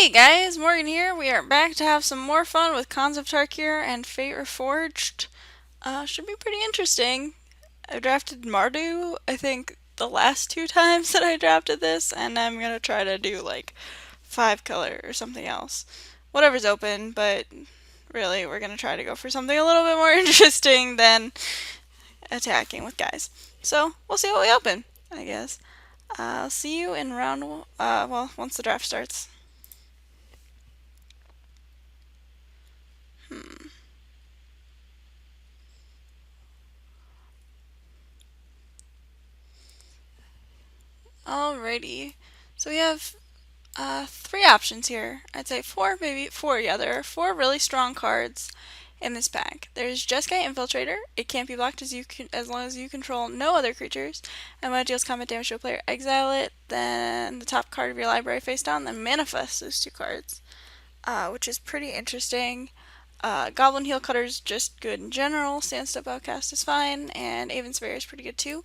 Hey guys, Morgan here. We are back to have some more fun with Cons of Tarkir and Fate Reforged. Should be pretty interesting. I drafted Mardu, I think, the last two times that I drafted this, and I'm gonna try to do like 5 color or something else. Whatever's open, but really, we're gonna try to go for something a little bit more interesting than attacking with guys. So, we'll see what we open, I guess. I'll see you in round, well, once the draft starts. Alrighty. So we have 3 options here. I'd say 4, maybe 4. Yeah, there are 4 really strong cards in this pack. There's Jeskai Infiltrator. It can't be blocked as long as you control no other creatures. And when it deals combat damage to a player, exile it. Then the top card of your library face down. Then manifest those 2 cards, which is pretty interesting. Goblin Heel Cutter's just good in general. Sandstep Outcast is fine, and Aven's Barrier is pretty good too.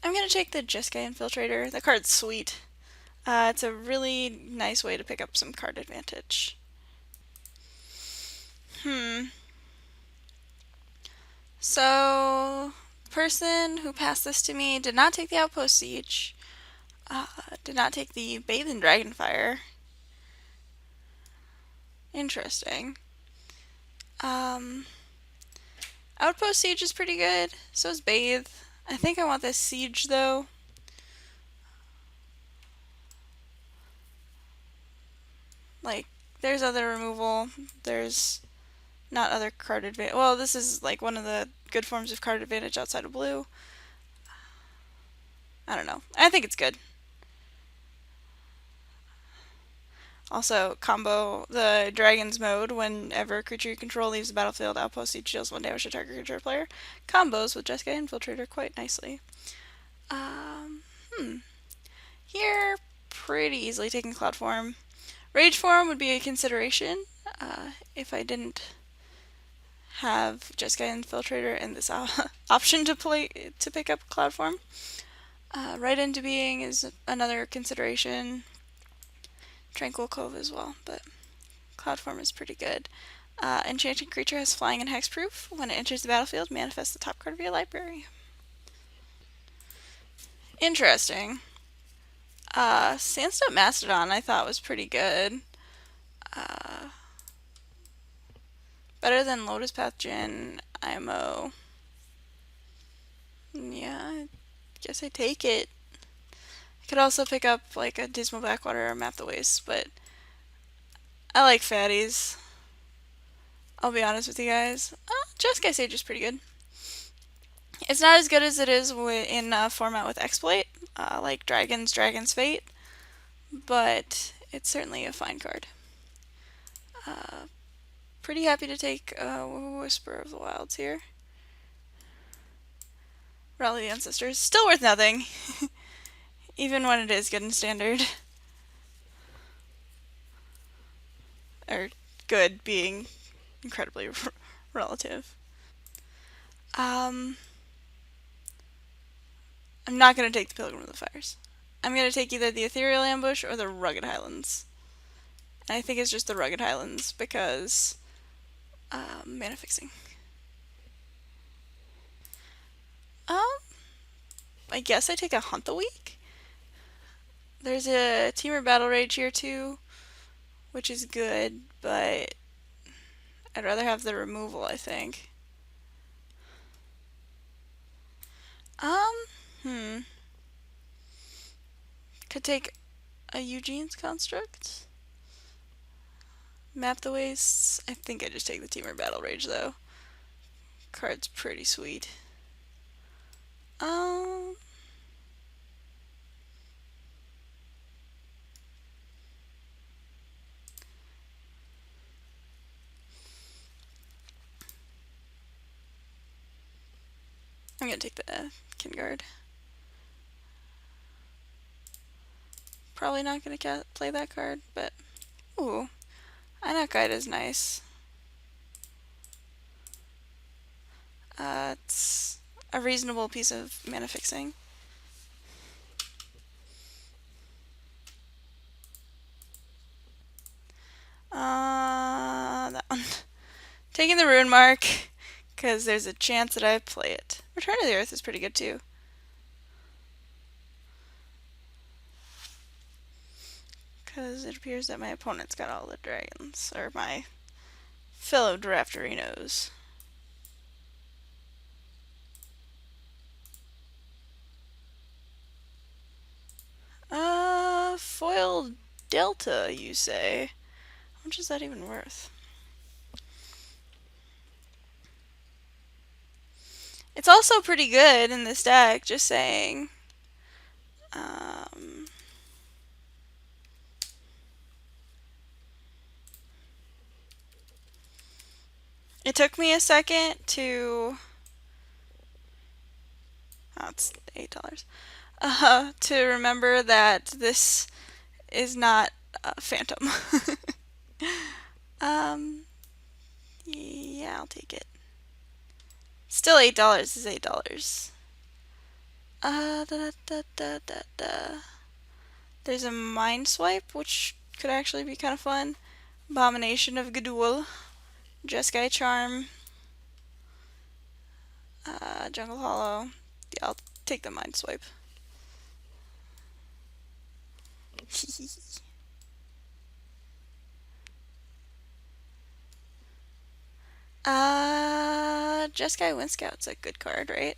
I'm gonna take the Jeskai Infiltrator. The card's sweet. It's a really nice way to pick up some card advantage. So, the person who passed this to me did not take the Outpost Siege, did not take the Bathe in Dragonfire. Interesting. Outpost Siege is pretty good, so is Bathe. I think I want this Siege though. Like, there's other removal, there's not other card advantage. Well, this is like one of the good forms of card advantage outside of blue. I don't know. I think it's good. Also, combo the Dragon's mode. Whenever a creature you control leaves the battlefield, Outpost Siege deals 1 damage to target creature or player. Combos with Jeskai Infiltrator quite nicely. Um, Here, pretty easily taking Cloud Form. Rage Form would be a consideration if I didn't have Jeskai Infiltrator and this option to pick up Cloud Form. Right into Being is another consideration. Tranquil Cove as well, but Cloud Form is pretty good. Enchanted creature has flying and hexproof. When it enters the battlefield, manifest the top card of your library. Interesting. Sandstone Mastodon I thought was pretty good. Better than Lotus Path Djinn, IMO. Yeah, I guess I take it. I could also pick up like a Dismal Backwater or Map the Waste, but I like fatties. I'll be honest with you guys. Jeskai Sage is pretty good. It's not as good as it is in a format with Exploit, like Dragon's Fate, but it's certainly a fine card. Pretty happy to take Whisper of the Wilds here. Rally the Ancestors. Still worth nothing, even when it is good in Standard. Or good being incredibly relative. I'm not going to take the Pilgrim of the Fires. I'm going to take either the Ethereal Ambush or the Rugged Highlands. And I think it's just the Rugged Highlands because mana fixing. I guess I take a Hunt the Week. There's a Teamer Battle Rage here too, which is good, but I'd rather have the removal, I think. Could take a Eugene's Construct. Map the Wastes. I think I just take the Teamer Battle Rage though. Card's pretty sweet. I'm gonna take the Kingard. Probably not gonna play that card, but ooh, Inoc Guide is nice. It's a reasonable piece of mana fixing. Taking the Rune Mark, because there's a chance that I play it. Return to the Earth is pretty good too. Because it appears that my opponent's got all the dragons, or my fellow drafterinos. Foil Delta, you say? How much is that even worth? It's also pretty good in this deck, just saying. It took me a second to... Oh, it's $8. To remember that this is not Phantom. Yeah, I'll take it. Still $8 is $8. Da, da, da, da, da, da. There's a Mind Swipe, which could actually be kind of fun. Abomination of Gadul. Jeskai Charm. Jungle Hollow. Yeah, I'll take the Mind Swipe. Jeskai Wind Scout's a good card, right?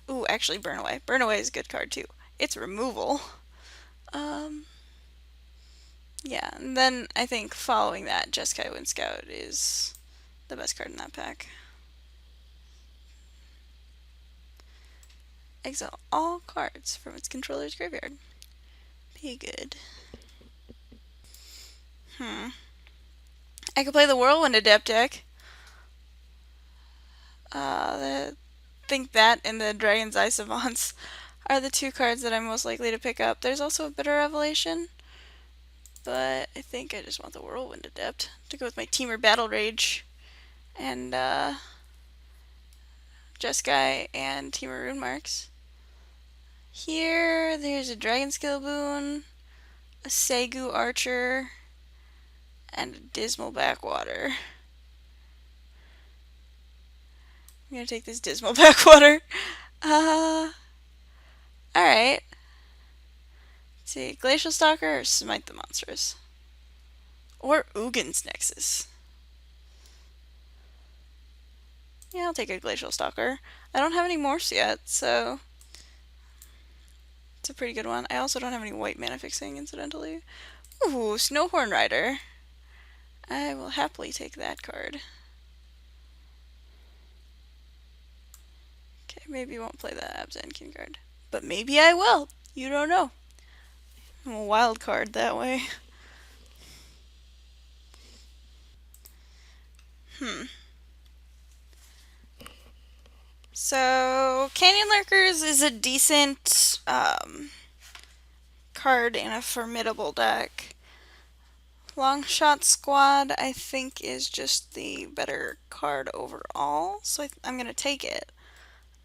Ooh, actually Burn Away. Burn Away is a good card too. It's removal. Yeah, and then I think following that, Jeskai Wind Scout is the best card in that pack. Exile all cards from its controller's graveyard. Be good. I could play the Whirlwind Adept deck. I think that and the Dragon's Eye Savants are the two cards that I'm most likely to pick up. There's also a Bitter Revelation, but I think I just want the Whirlwind Adept to go with my Teamer Battle Rage and Jeskai and Teamer Rune Marks. Here, there's a Dragon Skill Boon, a Segu Archer, and a Dismal Backwater. I'm gonna take this Dismal Backwater. Alright. Let's see, Glacial Stalker or Smite the Monstrous? Or Ugin's Nexus. Yeah, I'll take a Glacial Stalker. I don't have any Morphs yet, so it's a pretty good one. I also don't have any white mana fixing, incidentally. Ooh, Snowhorn Rider. I will happily take that card. Okay, maybe I won't play the Abzan card. But maybe I will. You don't know. I'm a wild card that way. So, Canyon Lurkers is a decent card in a formidable deck. Longshot Squad, I think, is just the better card overall, so I'm going to take it.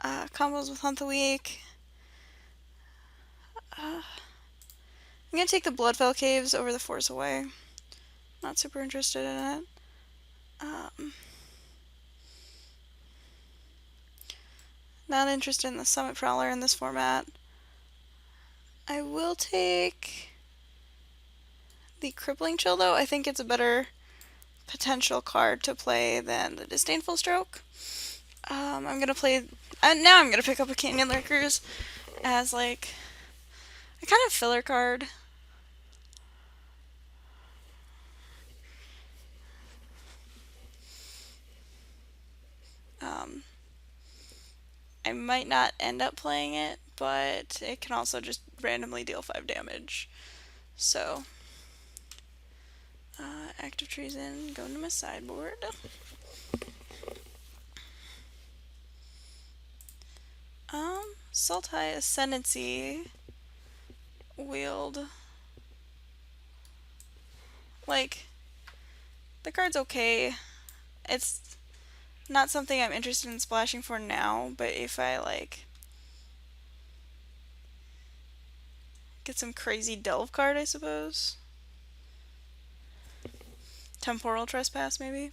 Combos with Hunt the Weak. I'm going to take the Bloodfell Caves over the Force Away. Not super interested in it. Not interested in the Summit Prowler in this format. I will take the Crippling Chill, though. I think it's a better potential card to play than the Disdainful Stroke. I'm gonna play. Now I'm gonna pick up a Canyon Lurkers as like a kind of filler card. I might not end up playing it, but it can also just randomly deal 5 damage. So, Active Treason, going to my sideboard. Sultai Ascendancy, Wield. Like, the card's okay. It's not something I'm interested in splashing for now, but if I, like, get some crazy Delve card, I suppose. Temporal Trespass, maybe?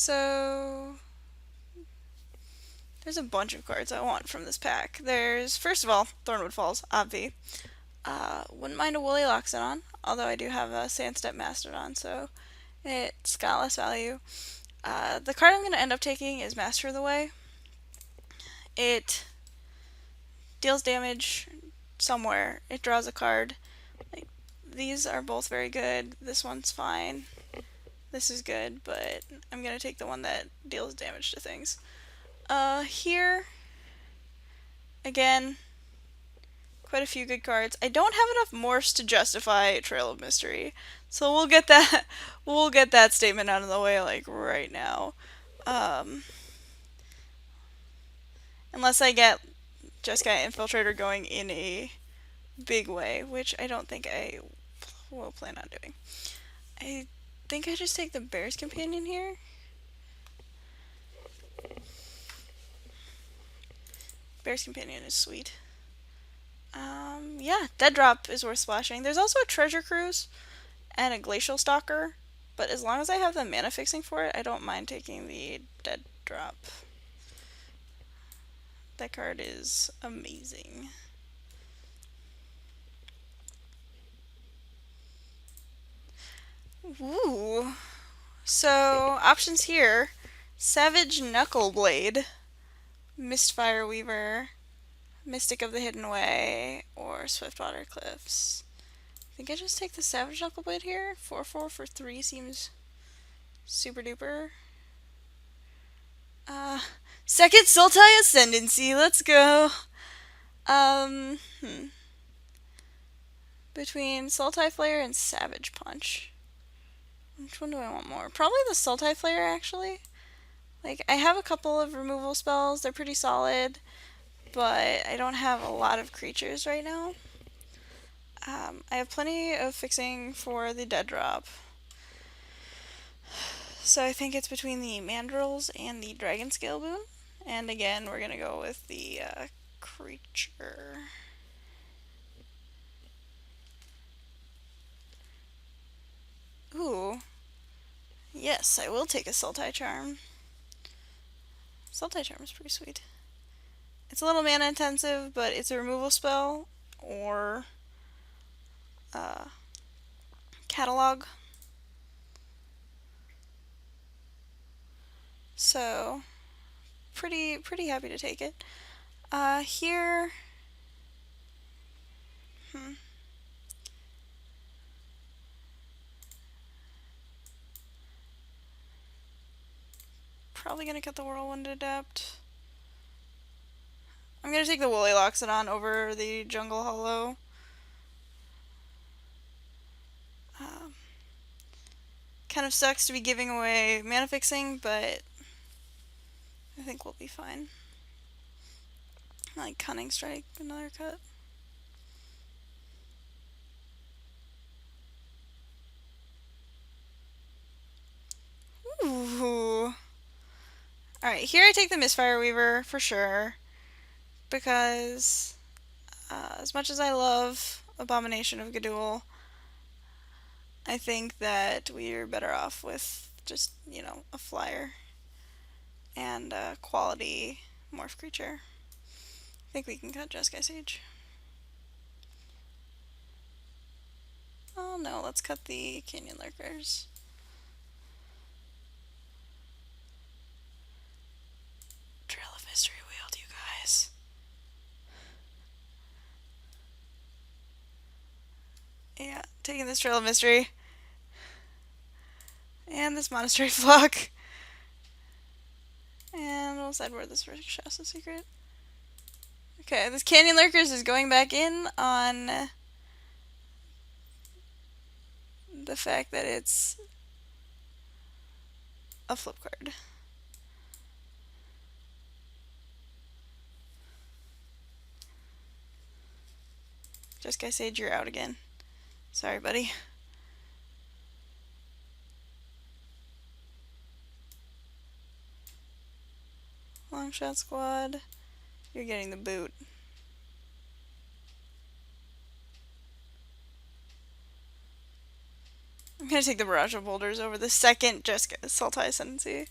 So there's a bunch of cards I want from this pack. There's, first of all, Thornwood Falls, obvi. Wouldn't mind a Woolly Loxodon, although I do have a Sandstep Mastodon, so it's got less value. The card I'm going to end up taking is Master of the Way. It deals damage somewhere. It draws a card. Like, these are both very good. This one's fine. This is good, but I'm going to take the one that deals damage to things. Here, again, quite a few good cards. I don't have enough morphs to justify Trail of Mystery, so we'll get that statement out of the way like right now. Unless I get Jeskai Infiltrator going in a big way, which I don't think I will plan on doing. I think I just take the Bear's Companion here. Bear's Companion is sweet. Yeah, Dead Drop is worth splashing. There's also a Treasure Cruise and a Glacial Stalker, but as long as I have the mana fixing for it, I don't mind taking the Dead Drop. That card is amazing. Ooh. So, options here. Savage Knuckleblade, Mistfire Weaver, Mystic of the Hidden Way, or Swiftwater Cliffs. I think I just take the Savage Knuckleblade here. 4/4 for 3 seems super duper. Second Sultai Ascendancy, let's go. Between Sultai Flare and Savage Punch. Which one do I want more? Probably the Sultai Flare, actually. Like, I have a couple of removal spells, they're pretty solid, but I don't have a lot of creatures right now. I have plenty of fixing for the Dead Drop. So I think it's between the Mandrills and the Dragon Scale Boon. And again, we're going to go with the creature. Ooh. Yes, I will take a Sultai Charm. Sultai Charm is pretty sweet. It's a little mana intensive, but it's a removal spell or catalog. So pretty happy to take it. Here, probably gonna cut the Whirlwind Adept. I'm gonna take the Woolly Loxodon over the Jungle Hollow. Kind of sucks to be giving away mana fixing, but I think we'll be fine. Like Cunning Strike, another cut. Ooh. Alright, here I take the Mistfire Weaver for sure, because as much as I love Abomination of Gudul, I think that we're better off with just, you know, a flyer and a quality morph creature. I think we can cut Jeskai Sage. Oh no, let's cut the Canyon Lurkers. Trail of Mystery Wield, you guys. Yeah, taking this Trail of Mystery. And this Monastery Flock. And we'll sideboard this for Shasta Secret. Okay, this Canyon Lurkers is going back in on the fact that it's a flip card. Jeskai Sage, you're out again. Sorry, buddy. Longshot Squad, you're getting the boot. I'm gonna take the Barrage of Boulders over the second Jeskai Sultai Ascendancy.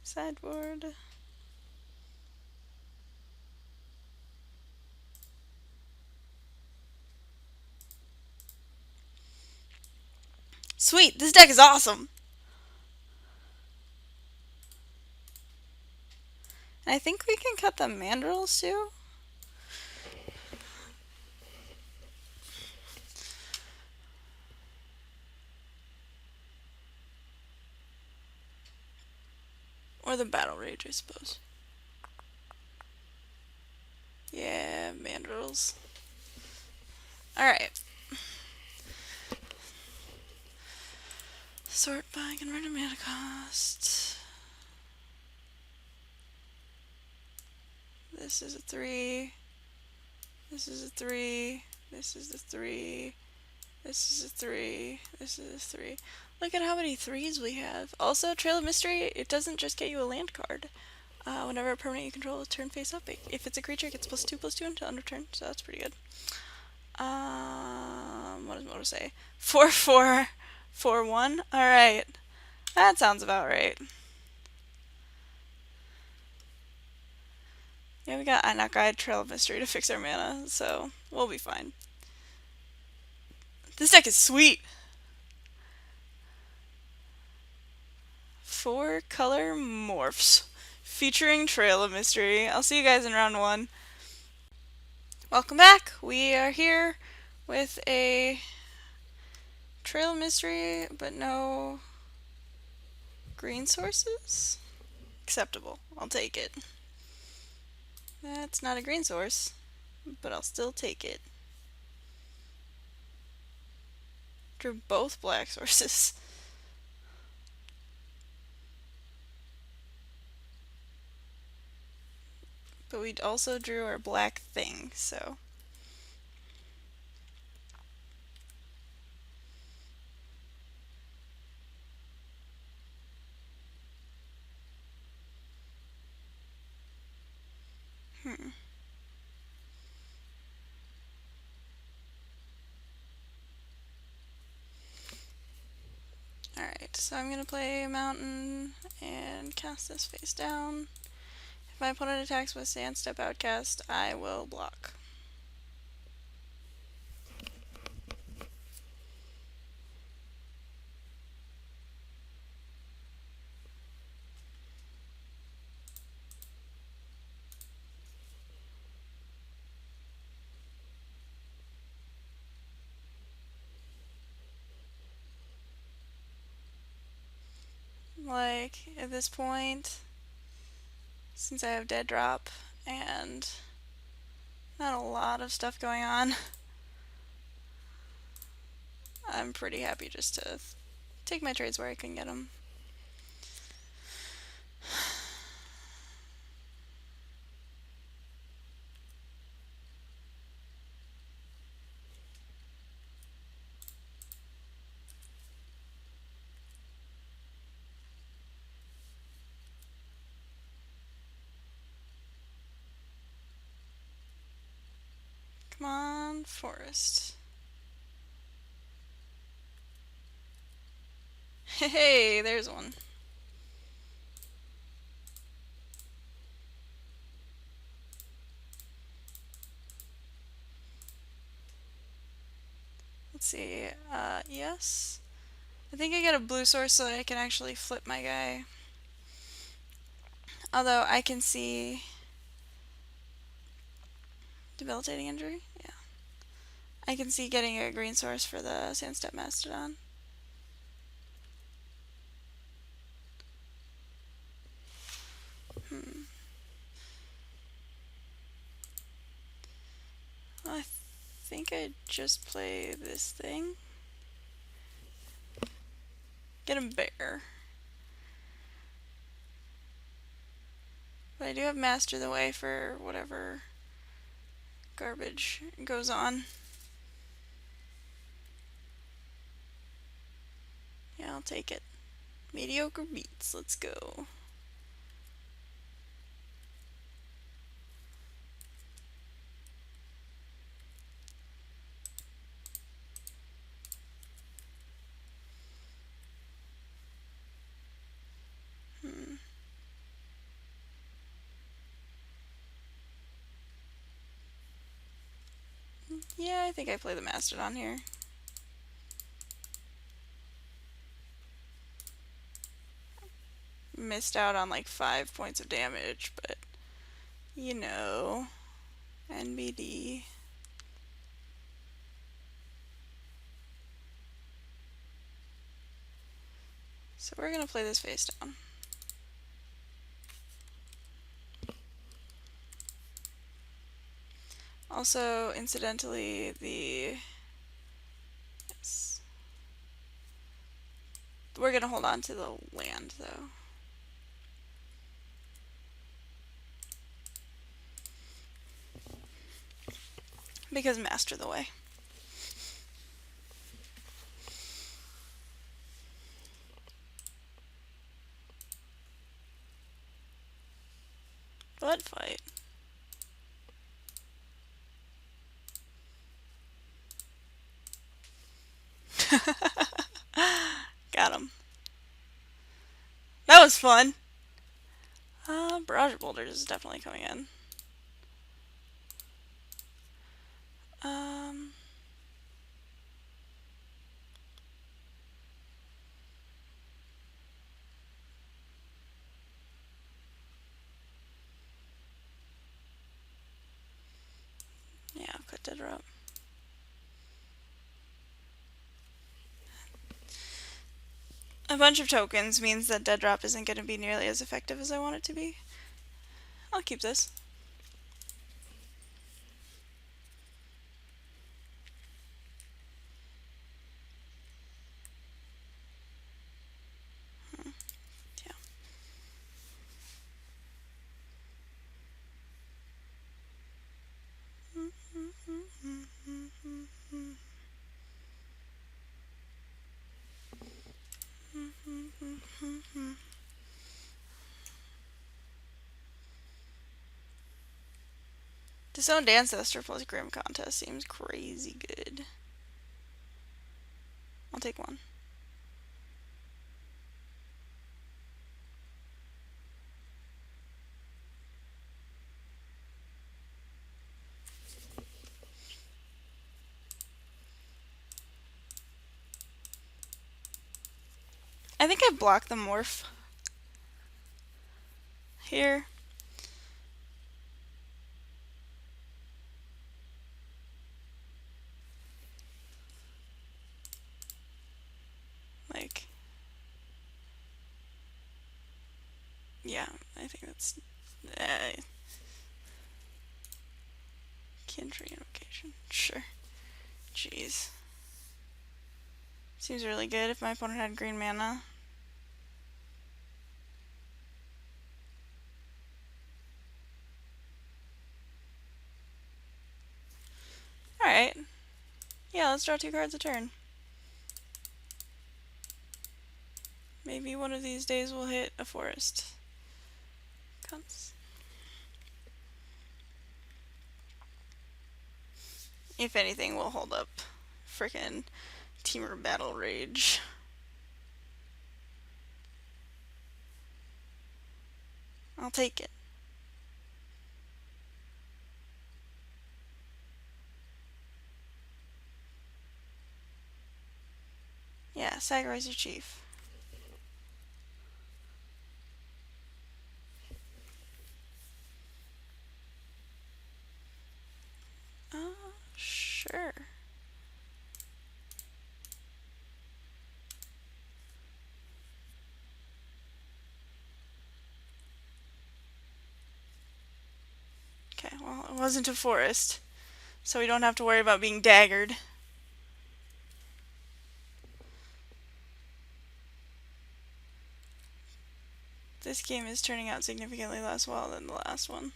Sideboard. Sweet, this deck is awesome! And I think we can cut the mandrills too? Or the Battle Rage, I suppose. Yeah, mandrills. Alright. Sort by converted mana cost. This is a 3. This is a 3. This is a 3. This is a 3. This is a 3. Look at how many 3s we have. Also, Trail of Mystery, it doesn't just get you a land card. Whenever a permanent you control is turn face up, if it's a creature, it gets +2/+2 until end of turn, so that's pretty good. What does Moto say? 4/4, 4/1? Alright. That sounds about right. Yeah, we got Inoc Guide, Trail of Mystery to fix our mana, so we'll be fine. This deck is sweet! 4 color morphs featuring Trail of Mystery. I'll see you guys in round 1. Welcome back! We are here with a Trail of Mystery, but no green sources? Acceptable. I'll take it. That's not a green source, but I'll still take it. Drew both black sources. But we also drew our black thing, so. Alright, so I'm going to play a mountain and cast this face down. If my opponent attacks with Sandstep Outcast, I will block. Like, at this point, since I have dead drop and not a lot of stuff going on, I'm pretty happy just to take my trades where I can get them. Come on, forest. Hey, there's one. Let's see, yes. I think I get a blue source so I can actually flip my guy. Although I can see debilitating injury, yeah. I can see getting a green source for the Sandstep Mastodon. I think I just play this thing. Get a bear. But I do have Master the Way for whatever garbage goes on. Yeah, I'll take it. Mediocre beats, let's go. Yeah, I think I play the Mastodon here. Missed out on like 5 points of damage, but you know, NBD. So we're gonna play this face down. Also, incidentally, yes. We're gonna hold on to the land though. Because master the way. Blood fight. Got him. That was fun. Barrage of boulders is definitely coming in. Yeah, I'll cut dead drop. A bunch of tokens means that dead drop isn't going to be nearly as effective as I want it to be. I'll keep this. Yeah. Disowned Ancestor plus Grim Contest seems crazy good. I'll take one. I think I blocked the morph here. Like, yeah, I think that's Kindred Invocation. Sure. Jeez. Seems really good if my opponent had green mana. Alright. Yeah, let's draw 2 cards a turn. Maybe one of these days we'll hit a forest. Comes. If anything, we'll hold up frickin' Teamer Battle Rage. I'll take it. Yeah, sacrifice your chief. Sure. Okay, well, it wasn't a forest, so we don't have to worry about being daggered. This game is turning out significantly less well than the last one.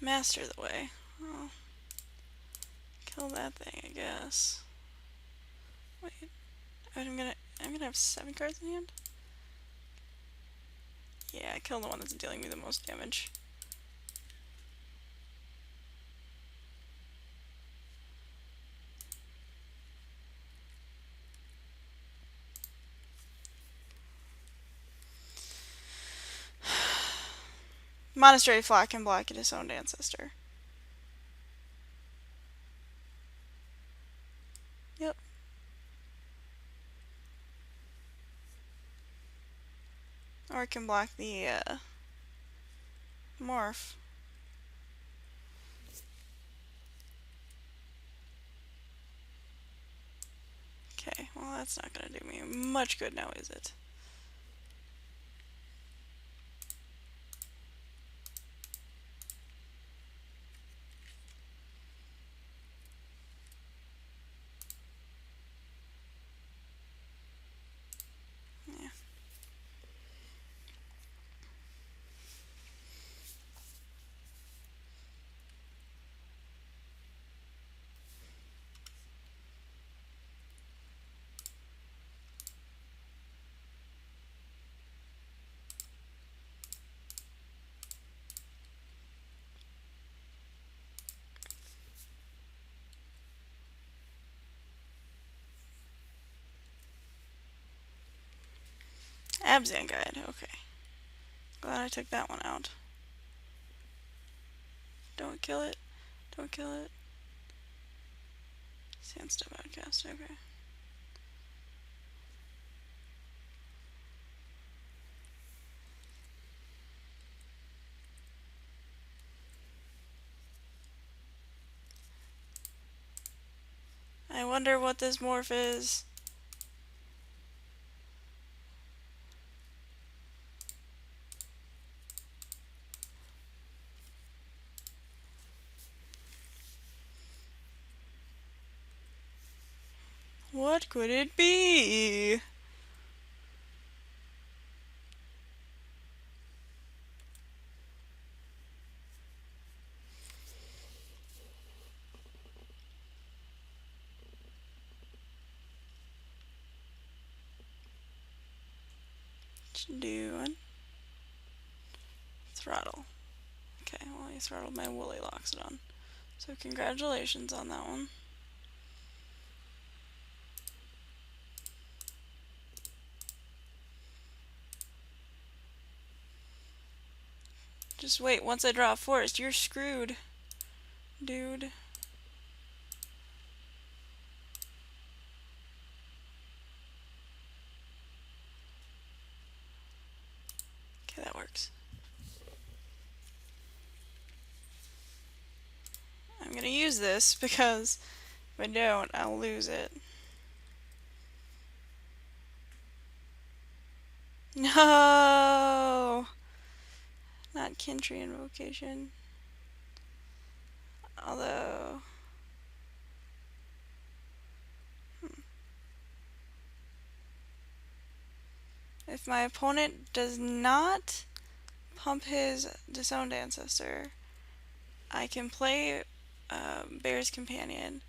Master the way. Oh. Kill that thing, I guess. Wait. I'm gonna have 7 cards in hand? Yeah, kill the one that's dealing me the most damage. Monastery Flock can block its own ancestor. Yep. Or it can block the morph. Okay, well that's not gonna do me much good now, is it? Yeah. Abzan Guide, okay. Glad I took that one out. Don't kill it. Don't kill it. Sandstone Outcast, okay. I wonder what this morph is. What could it be? Doing. Throttle. Okay, well, you throttled my woolly loxodon. So congratulations on that one. Just wait, once I draw a forest, you're screwed, dude. Okay, that works. I'm gonna use this because if I don't, I'll lose it. No! Not Kintry Invocation. Although... If my opponent does not pump his Disowned Ancestor, I can play Bear's Companion.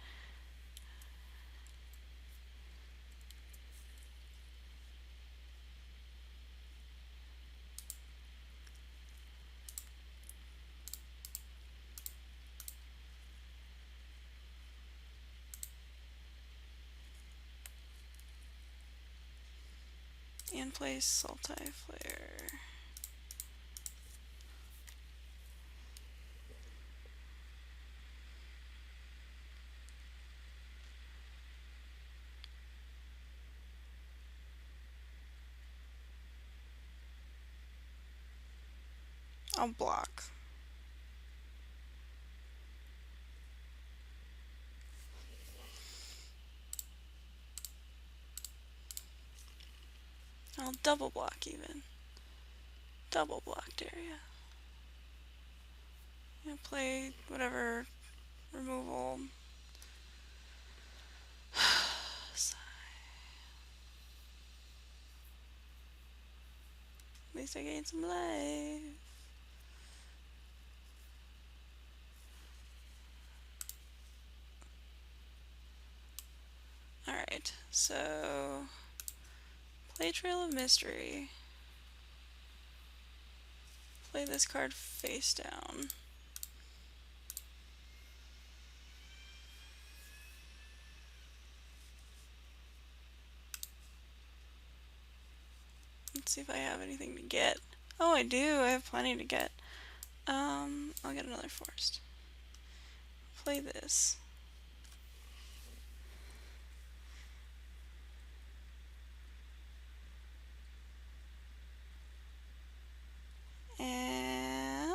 And play Sultai Flare. I'll block. I'll double block even. Double blocked area. Yeah, play whatever removal. At least I gained some life. Alright, so play Trail of Mystery. Play this card face down. Let's see if I have anything to get. Oh, I do. I have plenty to get. I'll get another forest. Play this. And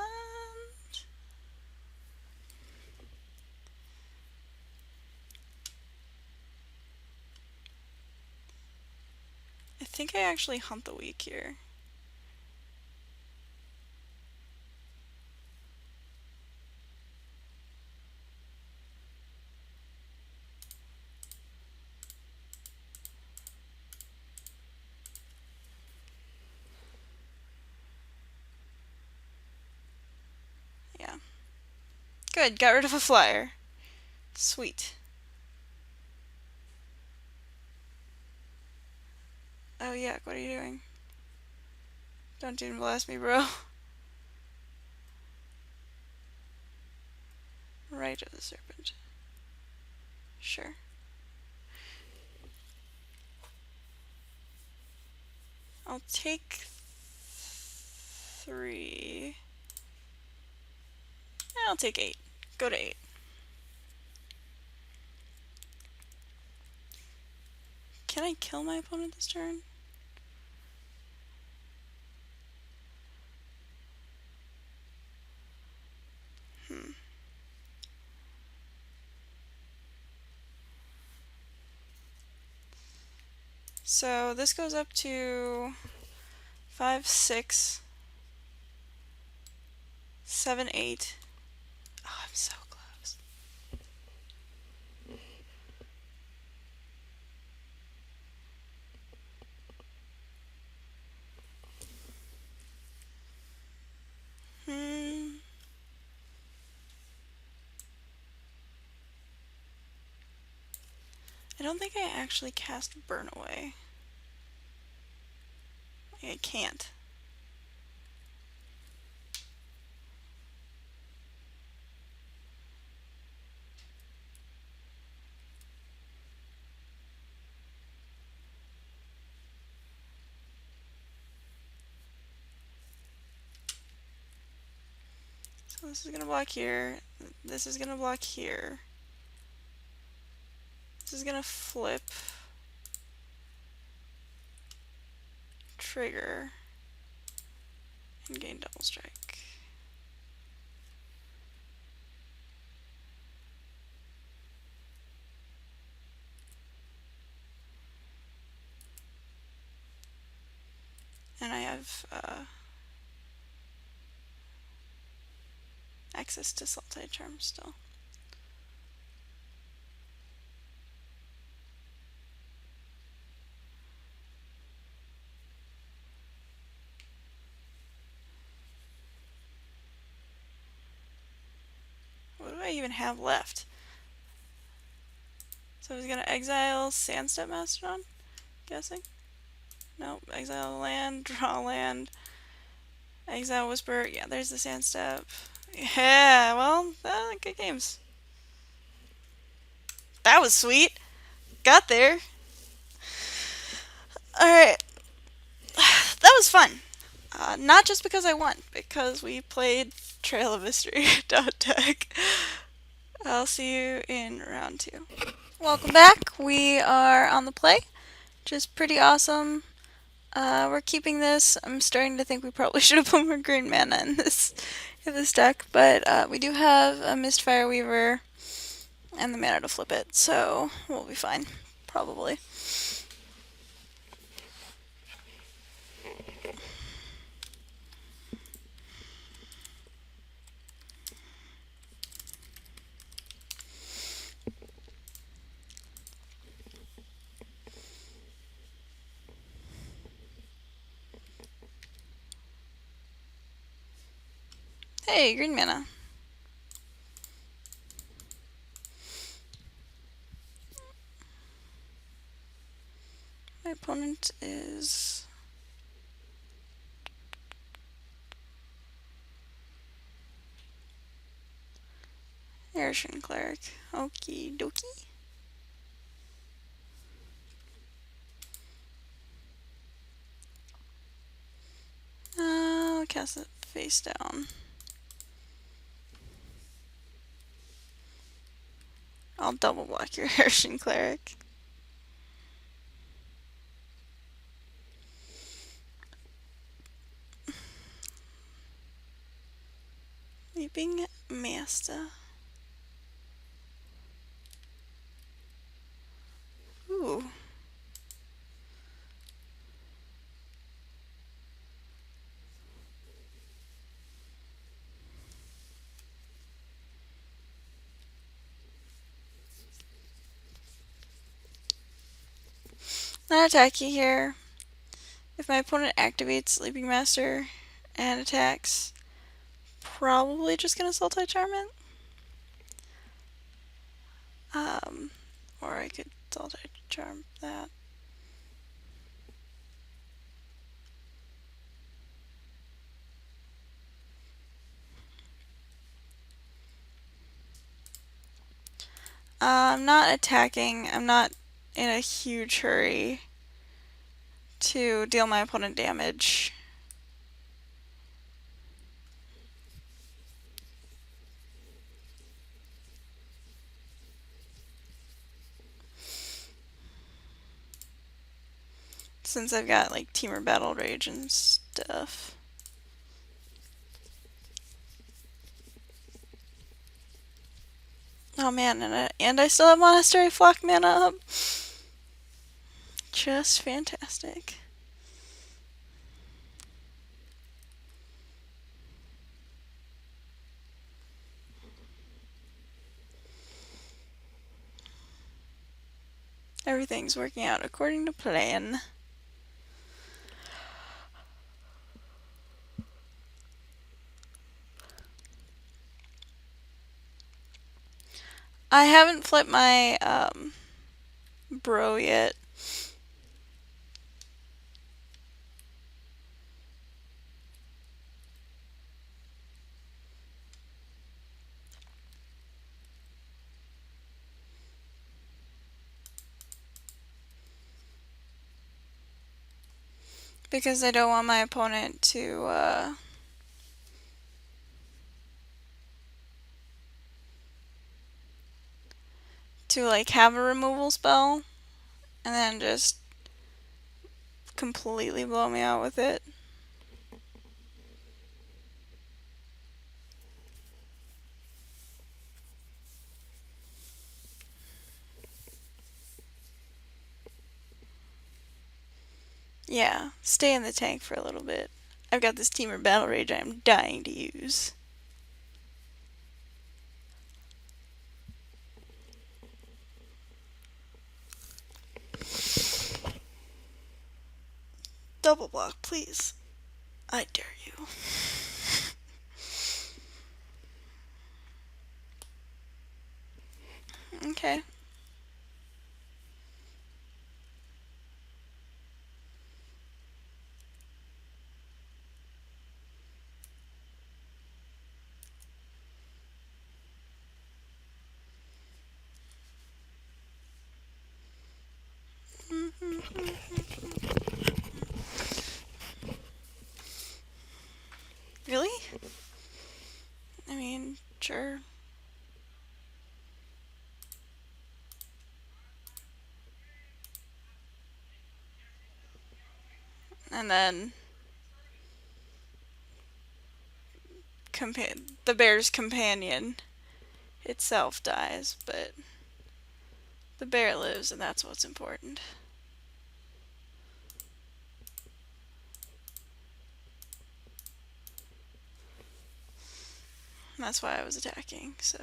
I think I actually hunt the weak here. Yeah. Good, got rid of a flyer. Sweet. Oh yeah, what are you doing? Don't even blast me, bro. Right of the serpent. Sure. I'll take 3. I'll take 8. Go to 8. Can I kill my opponent this turn? So this goes up to 5, 6, 7, 8. Oh, I'm so close. I don't think I actually cast Burn Away. I can't. So this is gonna block here. This is gonna block here. This is gonna flip. Trigger. And gain double strike. And I have access to Sultai Charm still. What do I even have left? So he's gonna exile Sandstep Mastodon? Guessing? Nope. Exile land, draw land, exile Whisper. Yeah, there's the Sandstep. Yeah, well, good games. That was sweet. Got there. Alright. That was fun. Not just because I won, because we played Trail of Mystery. Tech. I'll see you in round 2. Welcome back. We are on the play, which is pretty awesome. We're keeping this. I'm starting to think we probably should have put more green mana in this deck, but we do have a Mistfire Weaver and the mana to flip it, so we'll be fine, probably. Hey, green mana. My opponent is Erishan Cleric. Okie dokie. I'll cast it face down. I'll double block your Harrison Cleric. Leaping Master. Ooh. Not attack you here. If my opponent activates Leaping Master and attacks, probably just gonna Sultai Charm it. Or I could Sultai Charm that. I'm not attacking. I'm not in a huge hurry to deal my opponent damage. Since I've got like Teamer Battle Rage and stuff. Oh man, and I still have Monastery Flock mana up. Just fantastic. Everything's working out according to plan. I haven't flipped my bro yet. Because I don't want my opponent to like have a removal spell and then just completely blow me out with it. Yeah, stay in the tank for a little bit. I've got this Teamer Battle Rage I'm dying to use. Double block, please. I dare you. Okay. Really? I mean, sure. And then the bear's companion itself dies, but the bear lives, and that's what's important. And that's why I was attacking, so.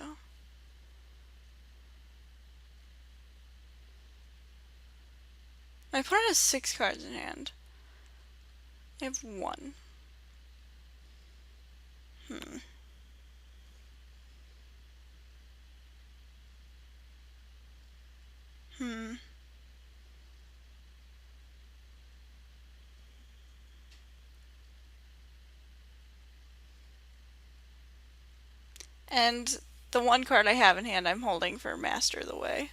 My opponent has 6 cards in hand. I have 1. And the 1 card I have in hand I'm holding for Master of the Way.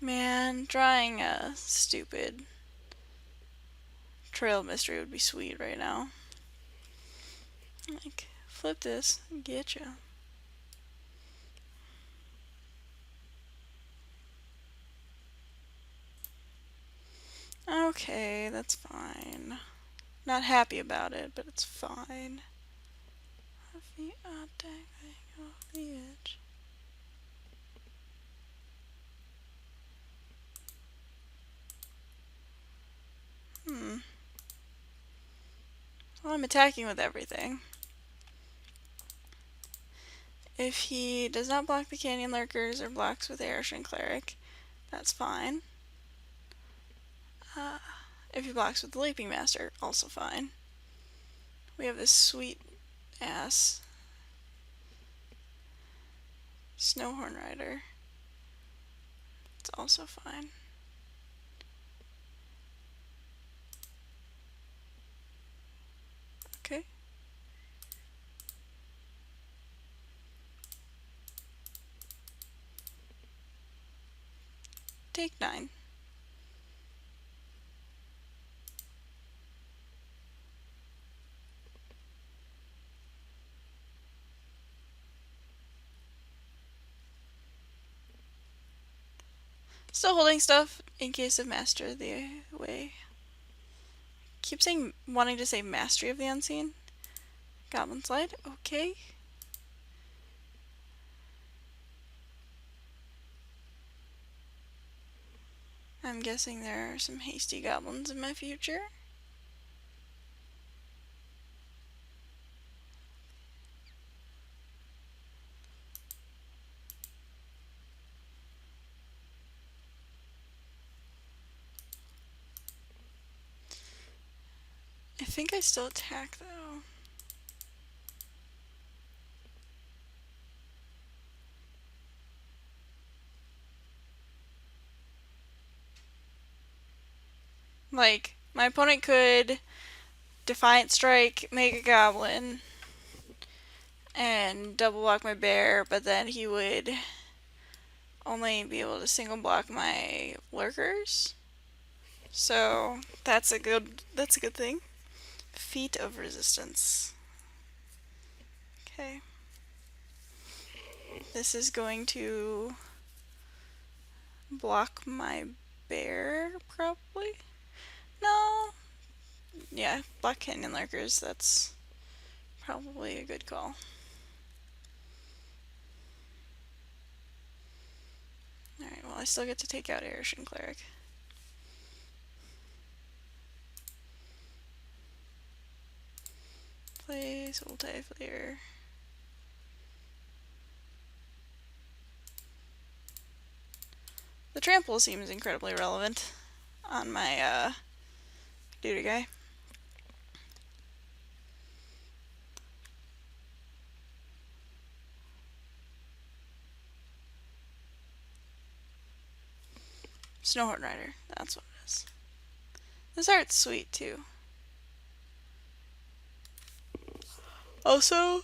Man, drawing a stupid Trail of Mystery would be sweet right now. Like, flip this and get ya. Okay, that's fine. Not happy about it, but it's fine. Feet are dangling off the edge. Well, I'm attacking with everything. If he does not block the Canyon Lurkers or blocks with Aerishan Cleric, that's fine. If he blocks with the Leaping Master, also fine. We have this sweet ass Snowhorn Rider. It's also fine. Okay. Take 9. Still holding stuff in case of Master of the Way. Keep saying, wanting to say Mastery of the Unseen. Goblin Slide, okay. I'm guessing there are some hasty goblins in my future. I think I still attack though. Like, my opponent could Defiant Strike, make a goblin, and double block my bear, but then he would only be able to single block my lurkers. So that's a good thing. Feat of Resistance. Okay. This is going to block my bear, probably? No. Yeah, block Canyon Lurkers, that's probably a good call. Alright, well I still get to take out Aerishan Cleric. Play Sultai Flair. The trample seems incredibly relevant on my duty guy. Snowhorn Rider, that's what it is. This art's sweet too. Also,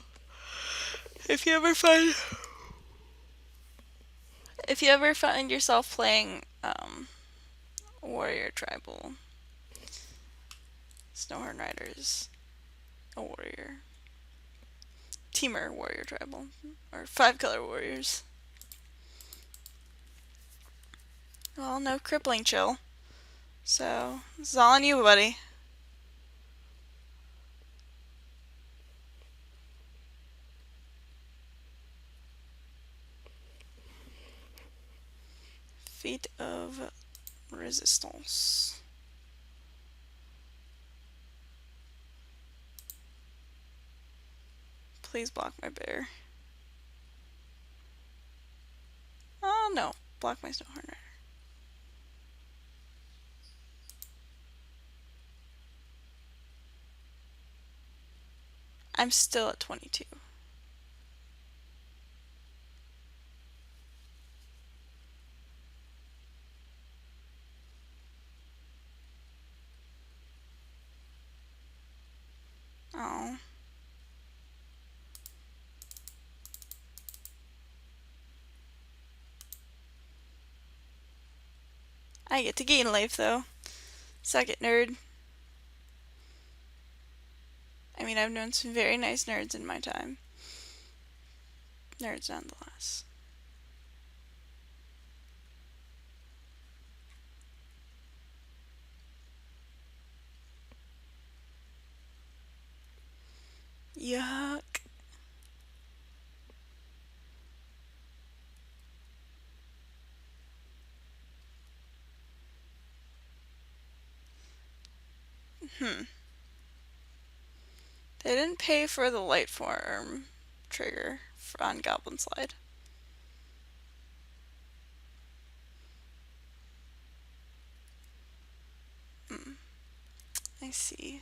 if you ever find yourself playing Warrior Tribal, Snowhorn Rider's a warrior. Teamer Warrior Tribal. Or 5-color warriors. Well, no crippling chill. So, it's all on you, buddy. Feat of Resistance. Please block my bear. Oh no, block my Snowhorn Rider. I'm still at 22. Oh. I get to gain life though. Suck it, nerd. I mean, I've known some very nice nerds in my time. Nerds nonetheless. Yuck. Hmm. They didn't pay for the light form trigger on Goblin Slide. Hmm. I see.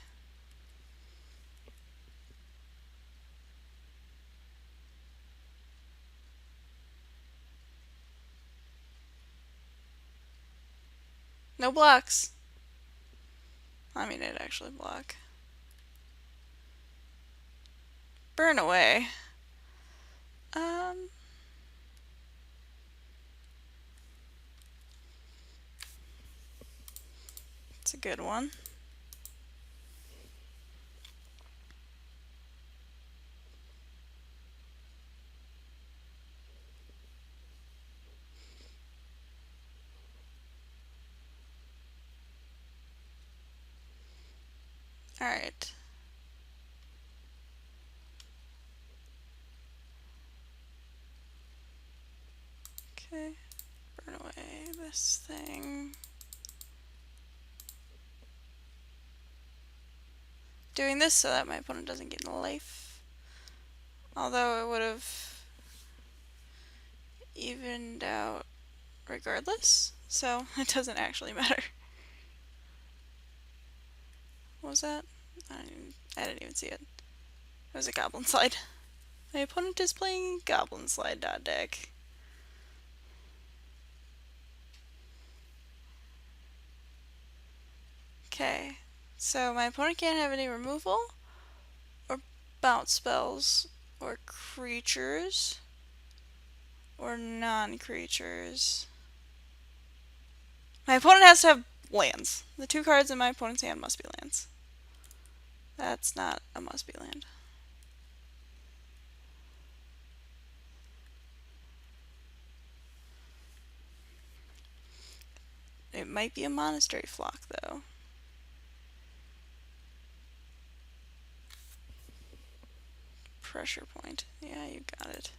No blocks. I mean, it actually block. Burn away. It's a good one. Alright. Okay. Burn away this thing. Doing this so that my opponent doesn't get life. Although it would have evened out regardless, so it doesn't actually matter. What was that? I didn't even see it. It was a Goblin Slide. My opponent is playing Goblin Slide deck. Okay, so my opponent can't have any removal or bounce spells or creatures or non-creatures. My opponent has to have lands. The 2 cards in my opponent's hand must be lands. That's not a must-be land. It might be a Monastery Flock, though. Pressure Point. Yeah, you got it.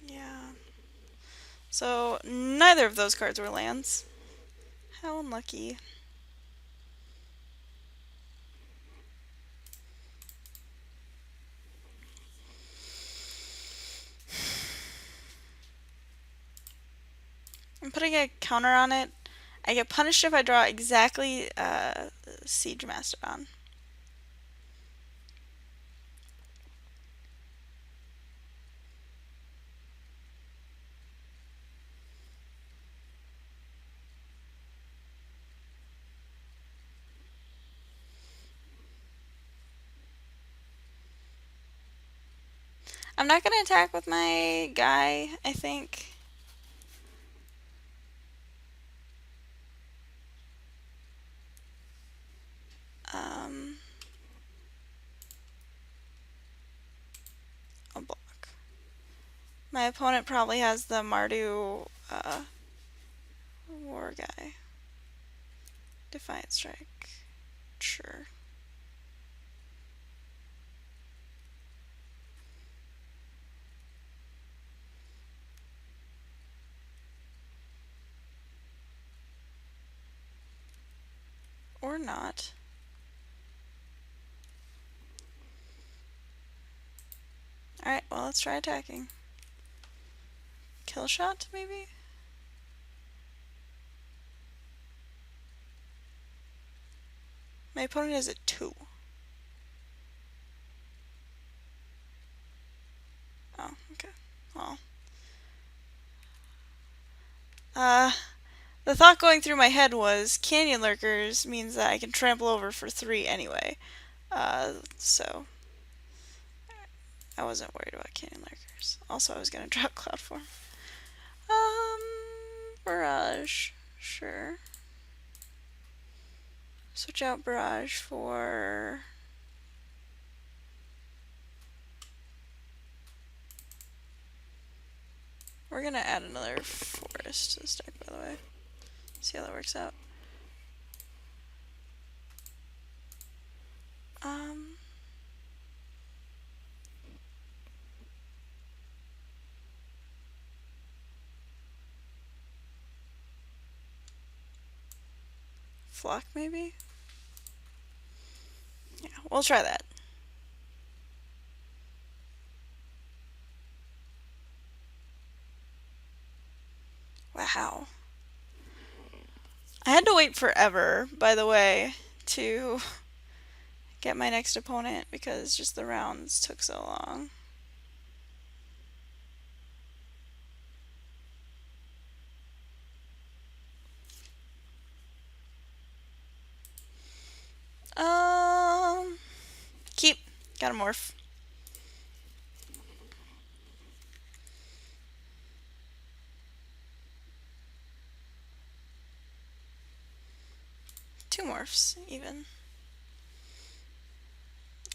Yeah. So, neither of those cards were lands. How unlucky. I'm putting a counter on it. I get punished if I draw exactly Siege Mastodon. I'm not going to attack with my guy, I think. I'll block. My opponent probably has the Mardu war guy. Defiant Strike. Sure. Or not. Alright, well, let's try attacking. Kill shot, maybe? My opponent is at 2. Oh, okay. Well. The thought going through my head was Canyon Lurkers means that I can trample over for 3 anyway. So I wasn't worried about Canyon Lurkers. Also, I was gonna drop Cloud Form. Barrage. Sure. Switch out Barrage for we're gonna add another forest to this deck, by the way. See how that works out. Flock, maybe? Yeah, we'll try that. Wow. I had to wait forever, by the way, to get my next opponent because just the rounds took so long. Keep. Gotta morph. Two morphs, even.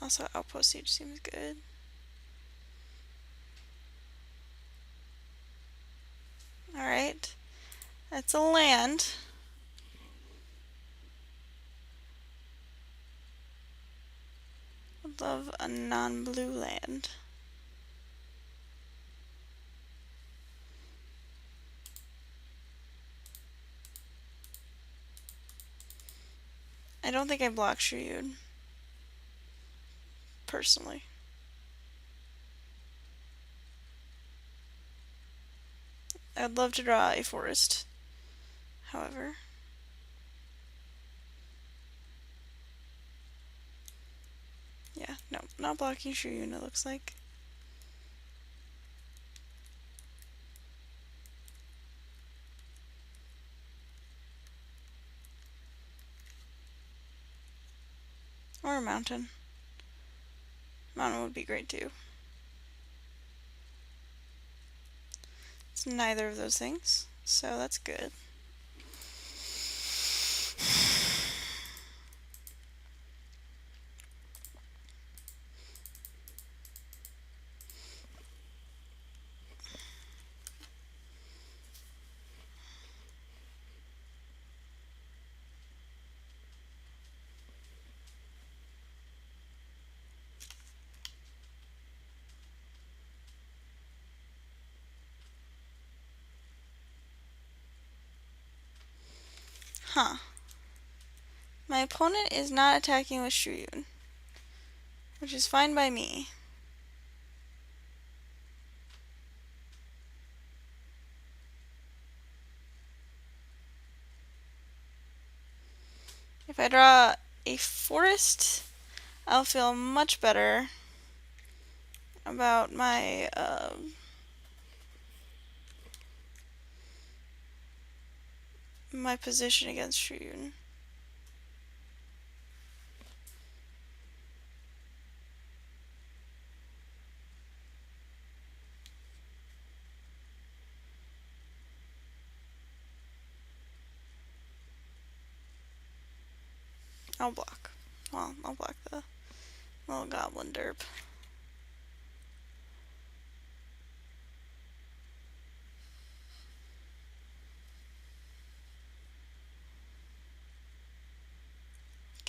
Also, Outpost Siege seems good. Alright. That's a land. Would love a non-blue land. I don't think I block Shuyun. Personally. I would love to draw a forest. However. Yeah, no, not blocking Shuyun, it looks like. Or a mountain. Mountain would be great too. It's neither of those things, so that's good. Huh. My opponent is not attacking with Shuyun, which is fine by me. If I draw a forest, I'll feel much better about my my position against Shuyun. I'll block. Well, I'll block the little goblin derp.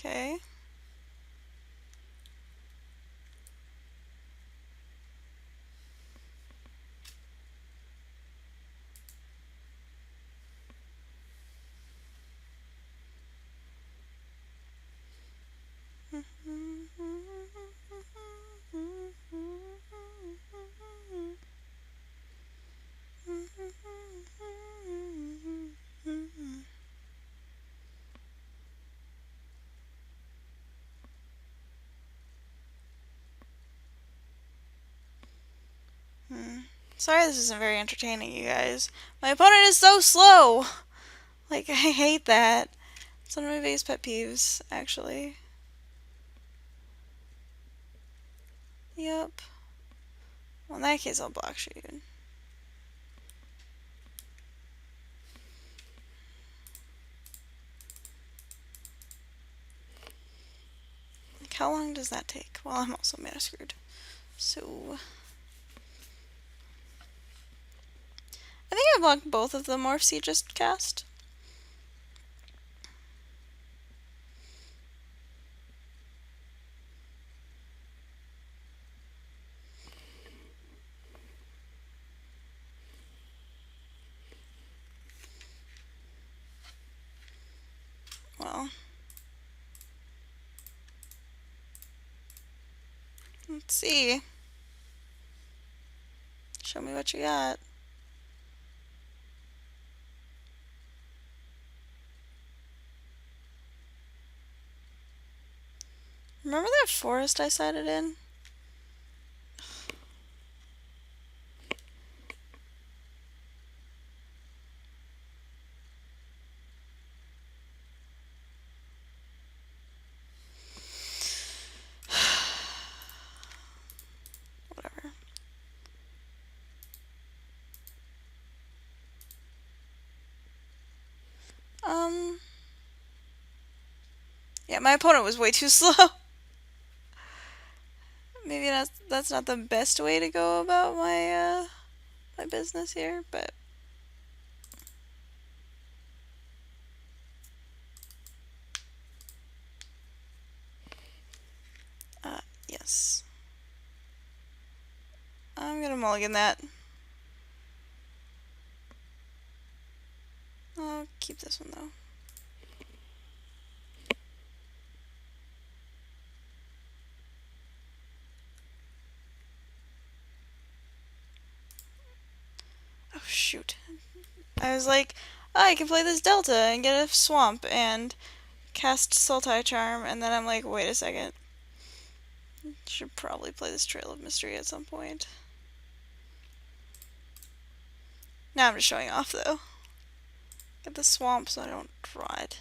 Okay. Sorry this isn't very entertaining, you guys. My opponent is so slow! Like, I hate that. It's one of my biggest pet peeves, actually. Yep. Well, in that case, I'll block Shuyun. Like, how long does that take? Well, I'm also mana screwed. So... I blocked both of the morphs he just cast. Well, let's see. Show me what you got. Remember that forest I sighted in? Whatever. Yeah, my opponent was way too slow. Maybe that's not the best way to go about my business here, but yes. I'm gonna mulligan that. I'll keep this one though. Oh shoot. I was like, oh, I can play this Delta and get a swamp and cast Sultai Charm, and then I'm like, wait a second. Should probably play this Trail of Mystery at some point. Now I'm just showing off though. Get the swamp so I don't draw it.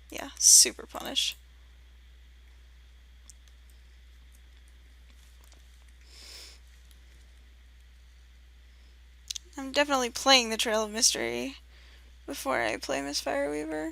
Yeah, super punish. I'm definitely playing the Trail of Mystery before I play Miss Fireweaver.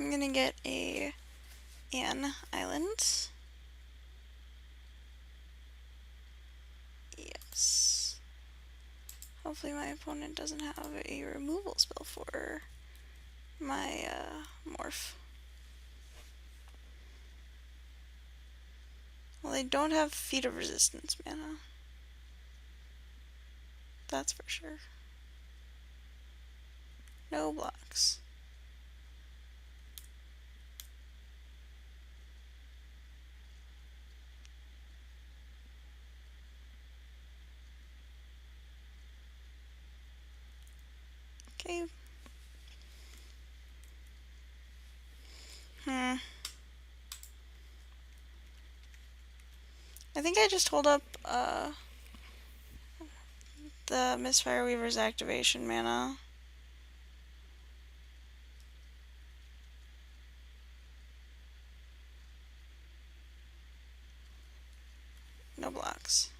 I'm gonna get an island. Yes. Hopefully my opponent doesn't have a removal spell for my morph. Well, they don't have Feet of Resistance mana. That's for sure. No blocks. Okay. I think I just hold up the Miss Fireweaver's activation mana. No blocks.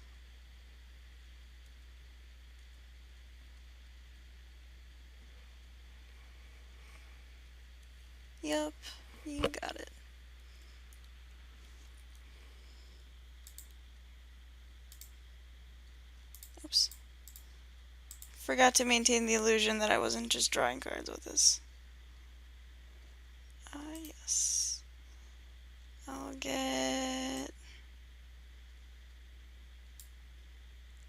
Yup, you got it. Oops. Forgot to maintain the illusion that I wasn't just drawing cards with this. Yes. I'll get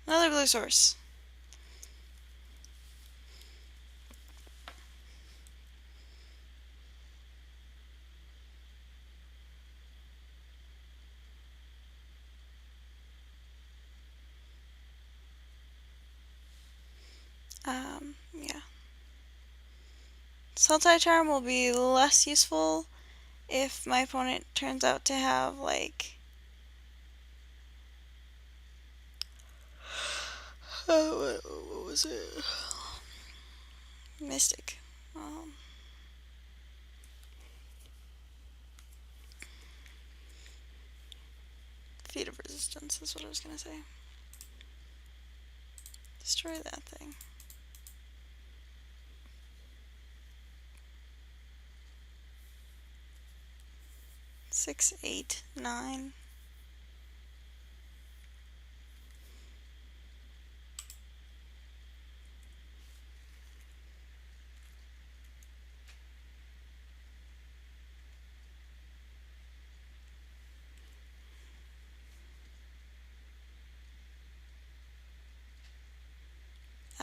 another blue source. Yeah. Sultai Charm will be less useful if my opponent turns out to have, like, what was it? Mystic. resistance is what I was gonna say. Destroy that thing. Six, 8, 9.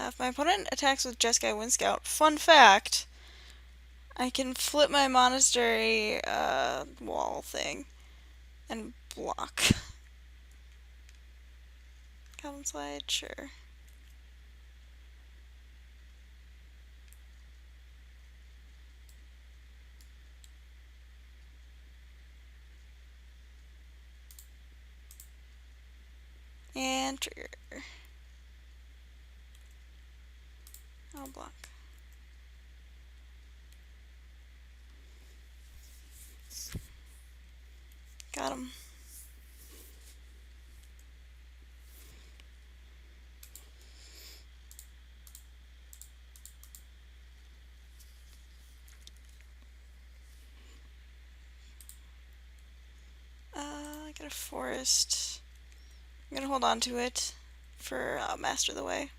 If my opponent attacks with Jeskai Wind Scout, fun fact, I can flip my monastery wall thing and block. Goblin Slide, sure. And trigger. I'll block. Got him. I got a forest. I'm gonna hold on to it for Master the Way.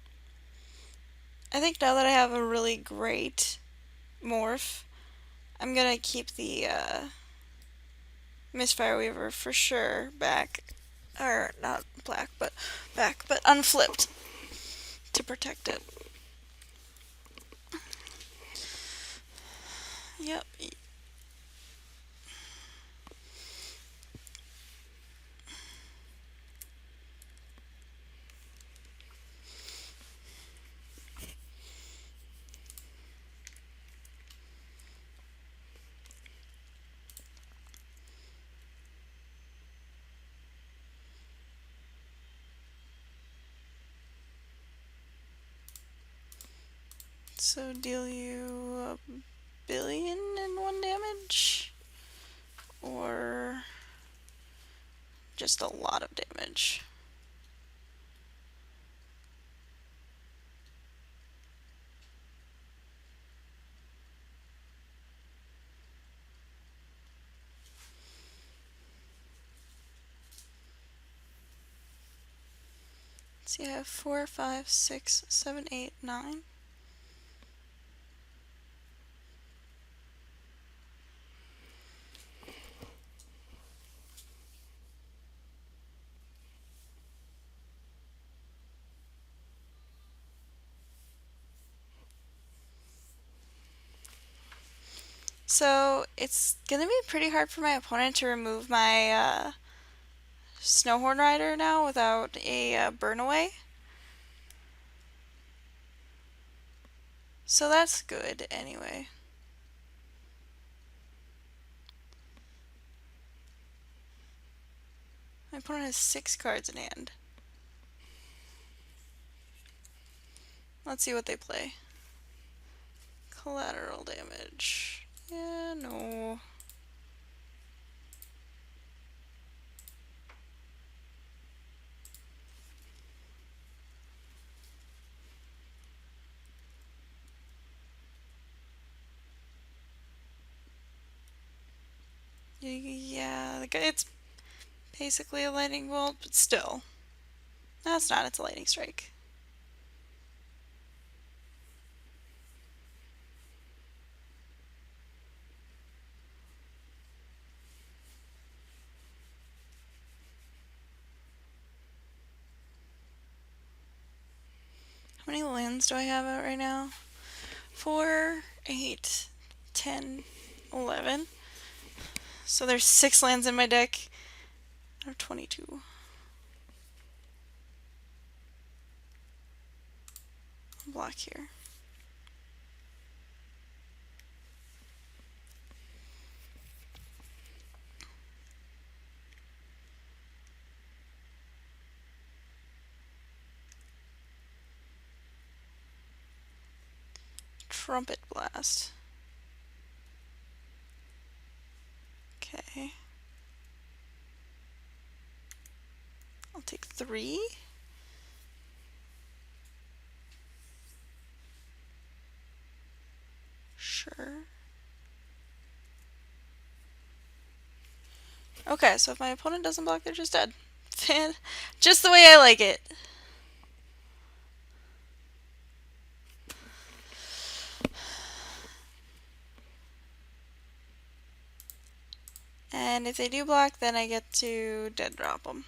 I think now that I have a really great morph, I'm gonna keep the Misfire Weaver for sure back. Or not back, but unflipped to protect it. Yep. So deal you $1,000,000,000 in 1 damage? Or just a lot of damage? Let's see, I have 4, 5, 6, 7, 8, 9. So it's gonna be pretty hard for my opponent to remove my Snowhorn Rider now without a burn away. So that's good anyway. My opponent has 6 cards in hand. Let's see what they play. Collateral damage. Yeah, no. Yeah, it's basically a lightning bolt, but still. No, it's not. It's a lightning strike. How many lands do I have out right now? 4, 8, 10, 11. So there's 6 lands in my deck out of 22. I'll block here. Trumpet Blast. Okay. take 3. Sure. Okay, so if my opponent doesn't block, they're just dead. Just the way I like it. And if they do block, then I get to dead drop them.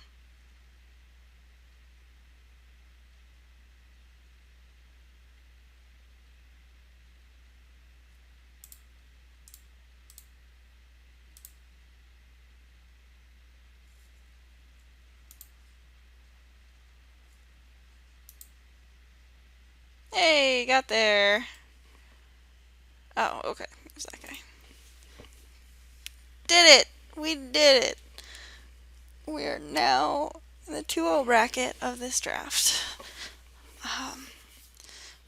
Hey, got there. Oh, okay. There's that guy. Did it! We did it! We are now in the 2-0 bracket of this draft.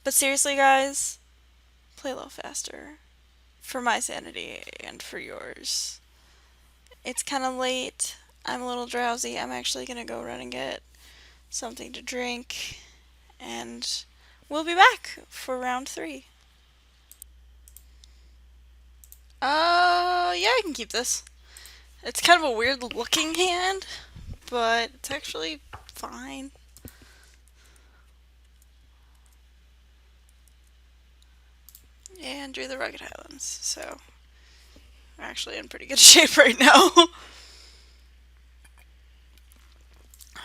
But seriously, guys, play a little faster. For my sanity and for yours. It's kind of late. I'm a little drowsy. I'm actually going to go run and get something to drink. And we'll be back for round 3. Yeah, I can keep this. It's kind of a weird looking hand, but it's actually fine. And drew the Rugged Highlands, so we're actually in pretty good shape right now.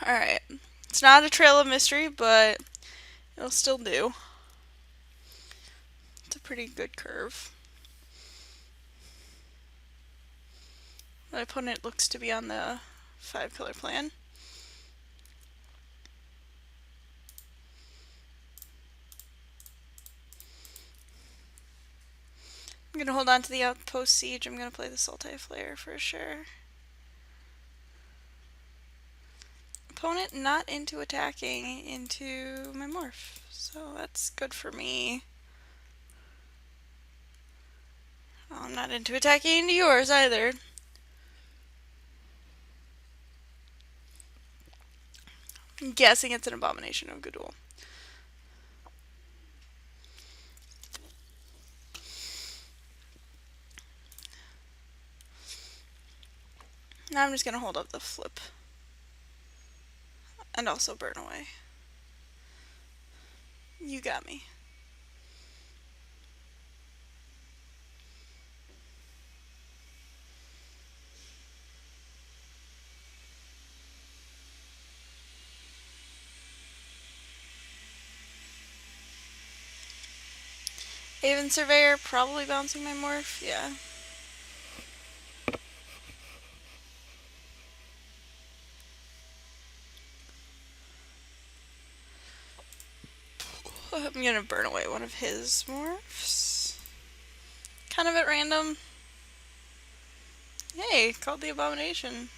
Alright. It's not a Trail of Mystery, but it'll still do. It's a pretty good curve. My opponent looks to be on the 5-color plan. I'm going to hold on to the Outpost Siege. I'm going to play the Sultai Flare for sure. Opponent not into attacking into my morph, so that's good for me. Oh, I'm not into attacking into yours either. I'm guessing it's an Abomination of Gudul. Now I'm just going to hold up the flip. And also burn away. You got me. Haven Surveyor, probably bouncing my morph, yeah. I'm gonna burn away one of his morphs. Kind of at random. Hey, called the Abomination.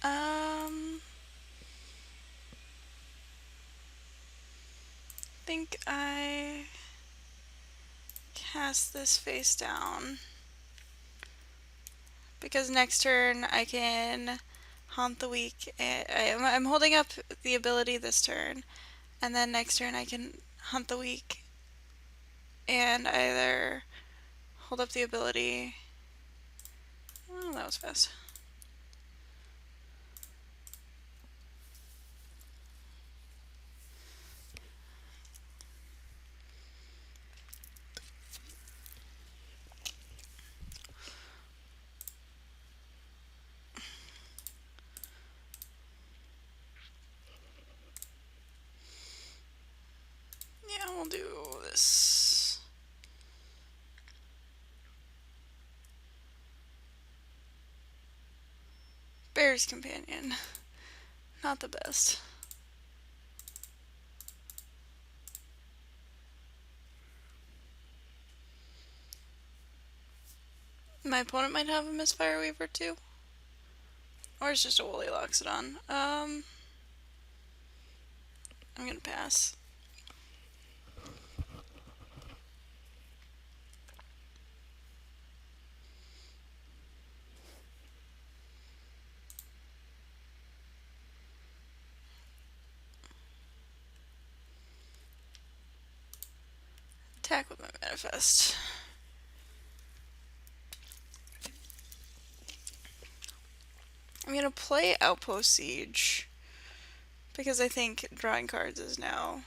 I think I cast this face down. Because next turn I can haunt the weak. I'm holding up the ability this turn. And then next turn I can hunt the weak and either hold up the ability. Oh, that was fast. Yeah, we'll do this. Bear's Companion. Not the best. My opponent might have a Misfire Weaver too. Or it's just a Woolly Loxodon. I'm gonna pass. Attack with my manifest. I'm gonna play Outpost Siege because I think drawing cards is now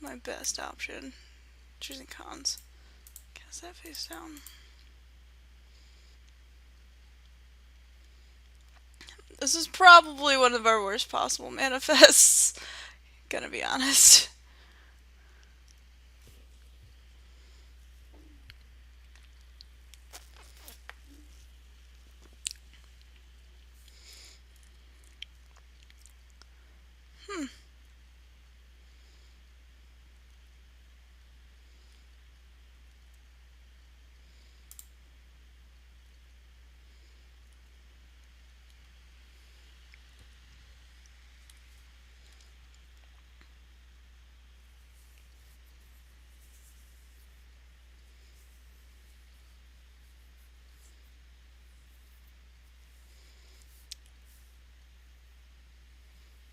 my best option. Choosing cons. Cast that face down. This is probably one of our worst possible manifests. Gonna be honest.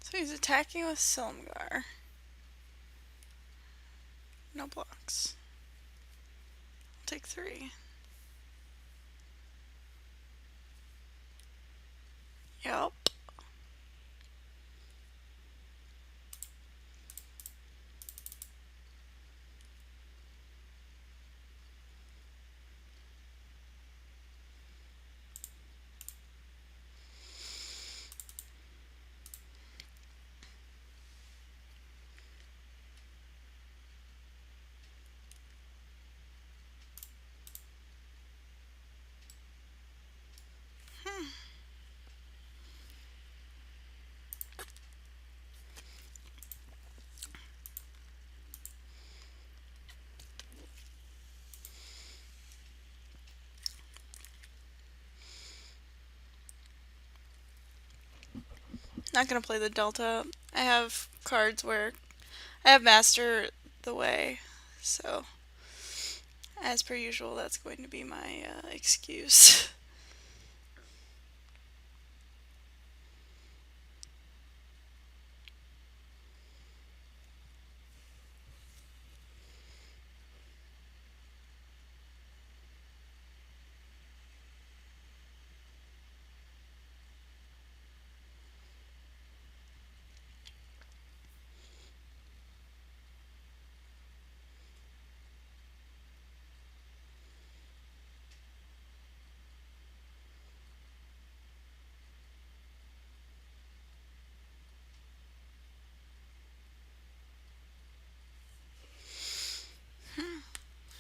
So he's attacking with Silumgar. No blocks. I'll take 3. Yup. Not gonna play the Delta. I have cards where I have Master the Way, so as per usual, that's going to be my excuse.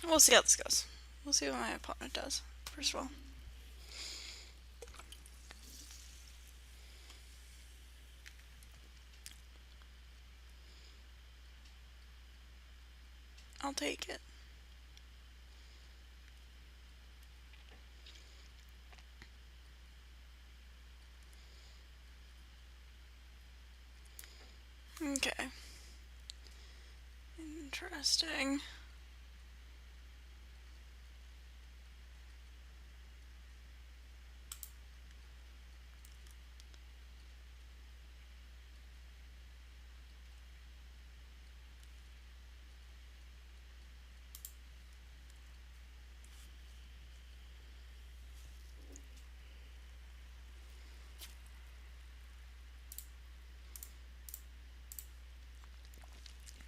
We'll see how this goes. We'll see what my opponent does, first of all. I'll take it. Okay. Interesting.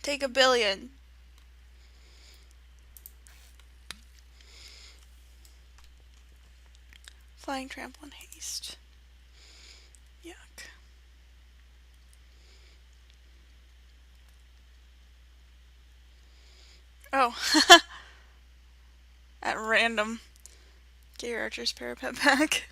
Take 1,000,000,000. Flying Trample and Haste. Yuck. Oh. At random. Get your Archer's Parapet back.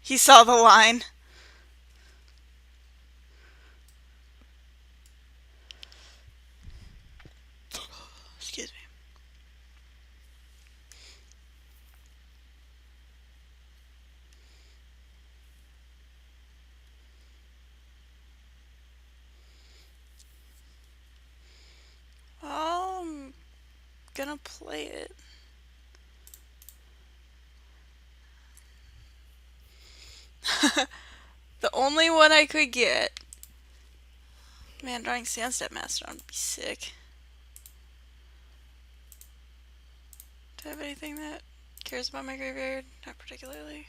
He saw the line. Excuse me. Well, I'm gonna play it. only one I could get. Man, drawing Sandstep Mastodon would be sick. Do I have anything that cares about my graveyard? Not particularly.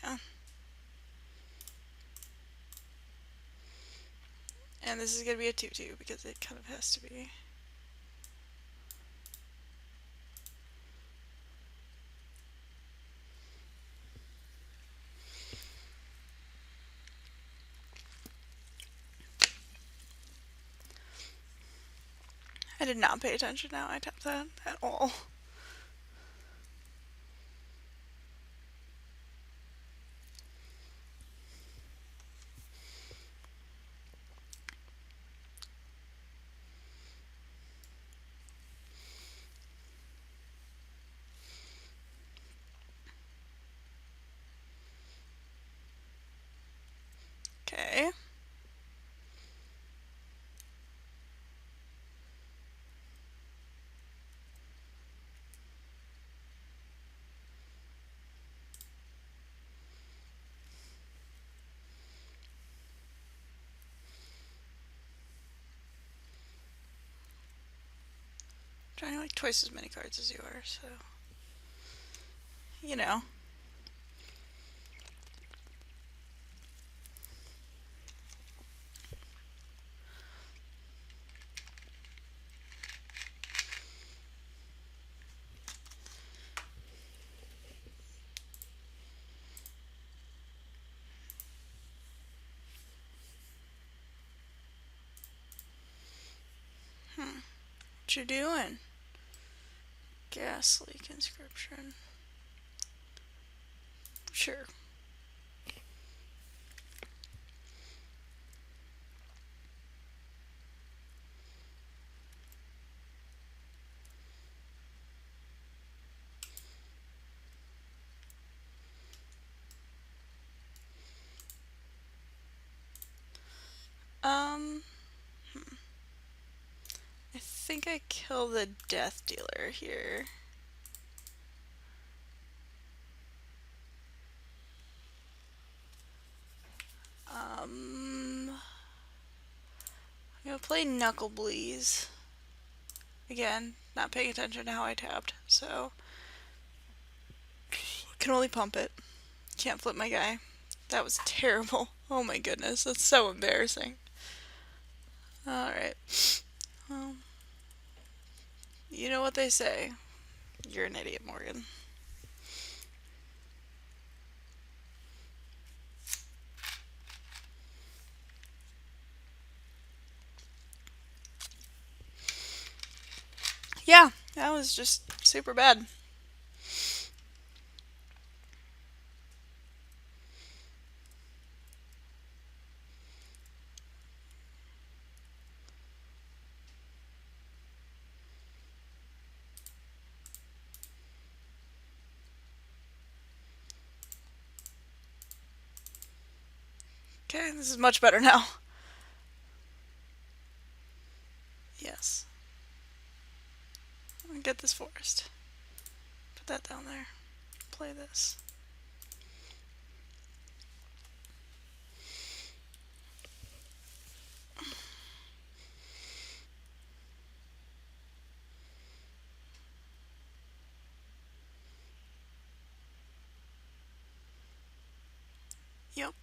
Yeah. And this is going to be a 2-2 because it kind of has to be. I did not pay attention now. I tapped that at all. Okay. Drawing like twice as many cards as you are, so. You know. What you doing? Ghastly conscription. Sure. I think I kill the Death Dealer here. I'm gonna play Knuckle Bleeze. Again, not paying attention to how I tapped, so can only pump it. Can't flip my guy. That was terrible. Oh my goodness, that's so embarrassing. Alright. You know what they say. You're an idiot, Morgan. Yeah, that was just super bad. Okay, this is much better now. Yes. Get this forest. Put that down there. Play this. Yep.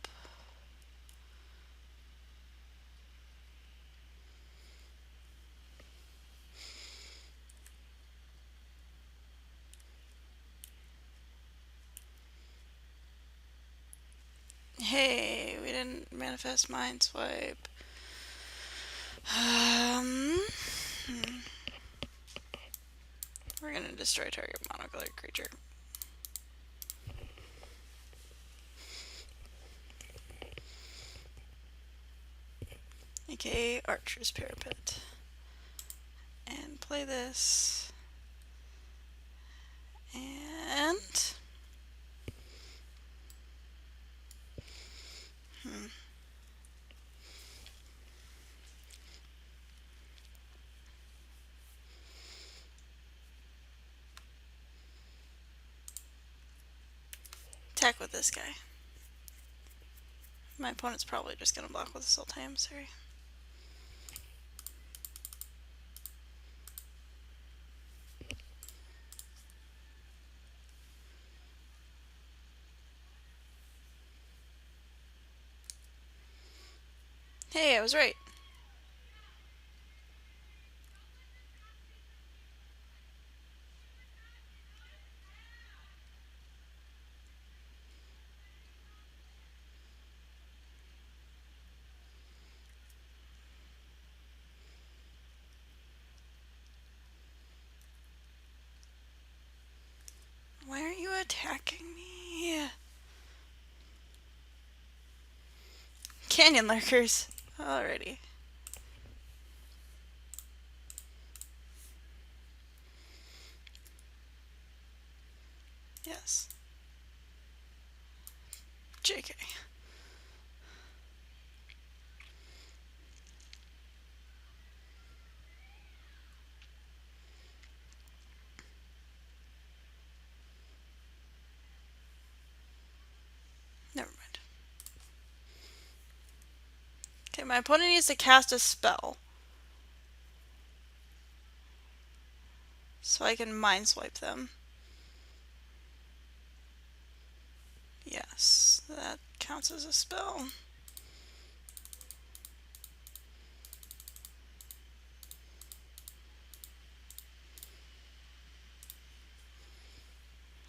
Hey, we didn't manifest Mind Swipe. We're gonna destroy target monocolored creature. AKA Archer's Parapet. And play this. And... attack with this guy. My opponent's probably just gonna block with Assault Emissary. Hey, I was right. Why aren't you attacking me? Canyon Lurkers. Alrighty. Yes. JK. Never mind. Okay, my opponent needs to cast a spell. So I can Mind Swipe them. Yes, that counts as a spell.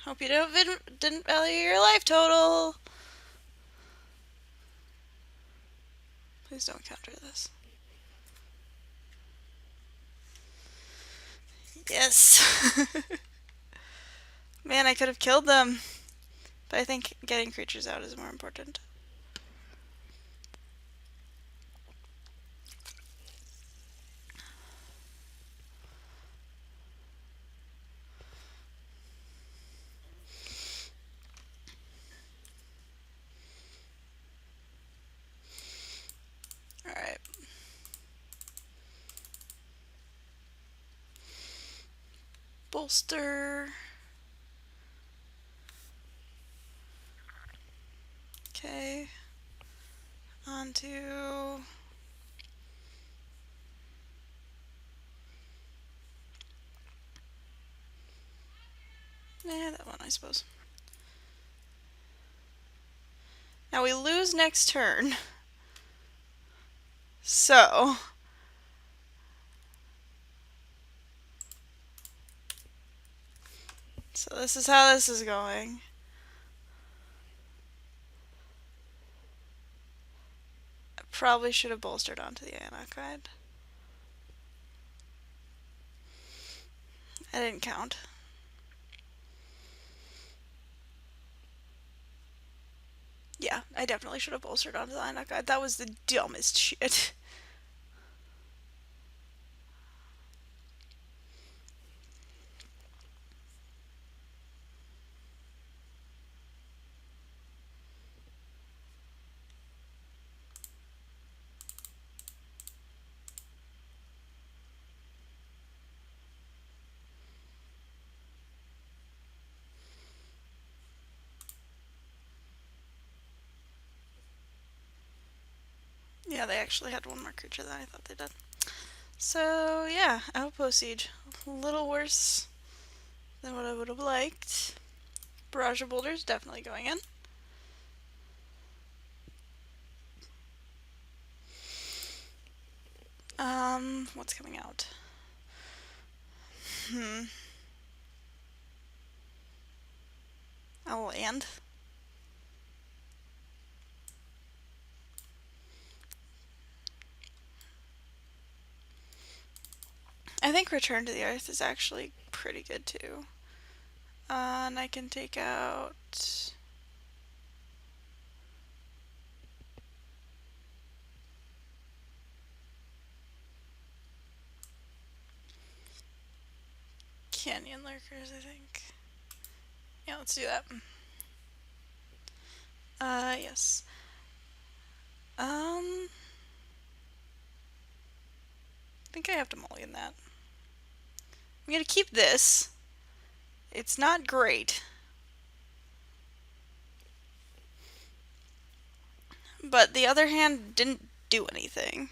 Hope you didn't value your life total. Please don't counter this. Yes. Man, I could have killed them. But I think getting creatures out is more important. Alright. Bolster. Okay. Onto... that one, I suppose. Now we lose next turn. So... So this is how this is going. I probably should have bolstered onto the Anak Guide. I didn't count. Yeah, I definitely should have bolstered onto the Anak Guide. That was the dumbest shit. Yeah, they actually had one more creature than I thought they did. So, yeah, Outpost Siege. A little worse than what I would have liked. Barrage of Boulders definitely going in. What's coming out? A land. I think Return to the Earth is actually pretty good too. And I can take out... Canyon Lurkers, I think. Yeah, let's do that. Yes. I think I have to mulligan that. I'm gonna keep this. It's not great. but the other hand didn't do anything.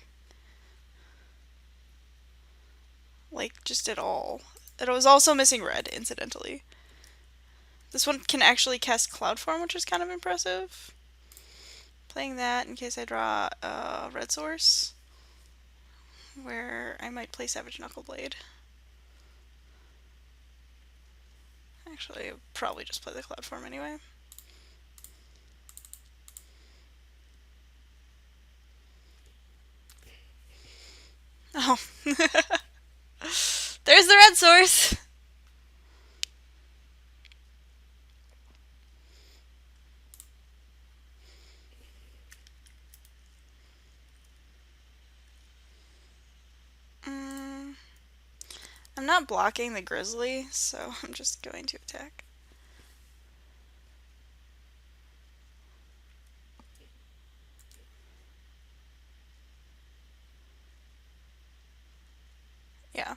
Like, just at all. It was also missing red, incidentally. This one can actually cast Cloud Form, which is kind of impressive. Playing that in case I draw a red source, where I might play Savage Knuckleblade. Actually, I'll probably just play the Cloud Form anyway. Oh. There's the red source! I'm not blocking the Grizzly, so I'm just going to attack. Yeah.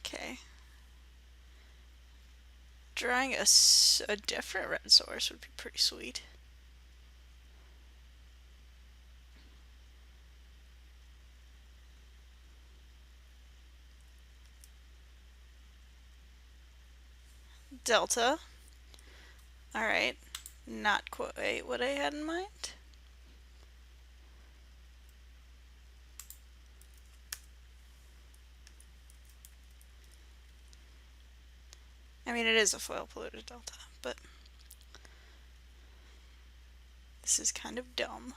Okay. Drawing a different red source would be pretty sweet. Delta. Alright. Not quite what I had in mind. I mean, it is a foil polluted delta, but this is kind of dumb.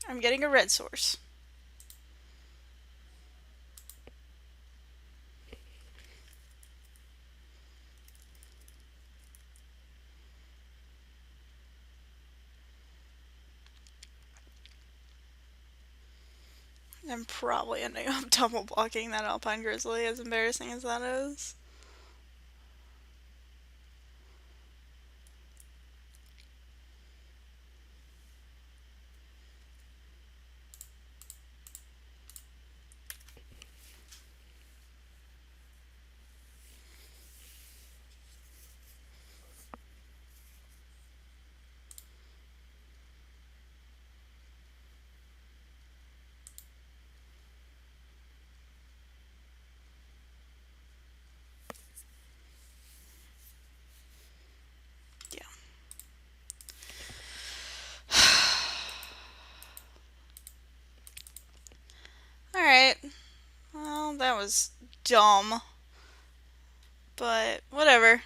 I'm getting a red source. I'm probably ending up double blocking that Alpine Grizzly, as embarrassing as that is. Alright. Well, that was dumb. But whatever.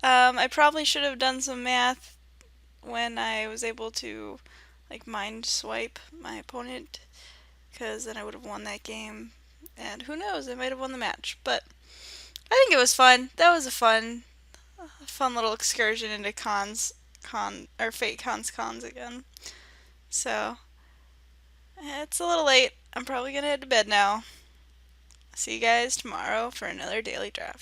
I probably should have done some math when I was able to like mind swipe my opponent, because then I would have won that game. And who knows, I might have won the match. But I think it was fun. That was a fun little excursion into fake cons again. So it's a little late. I'm probably gonna head to bed now. See you guys tomorrow for another daily draft.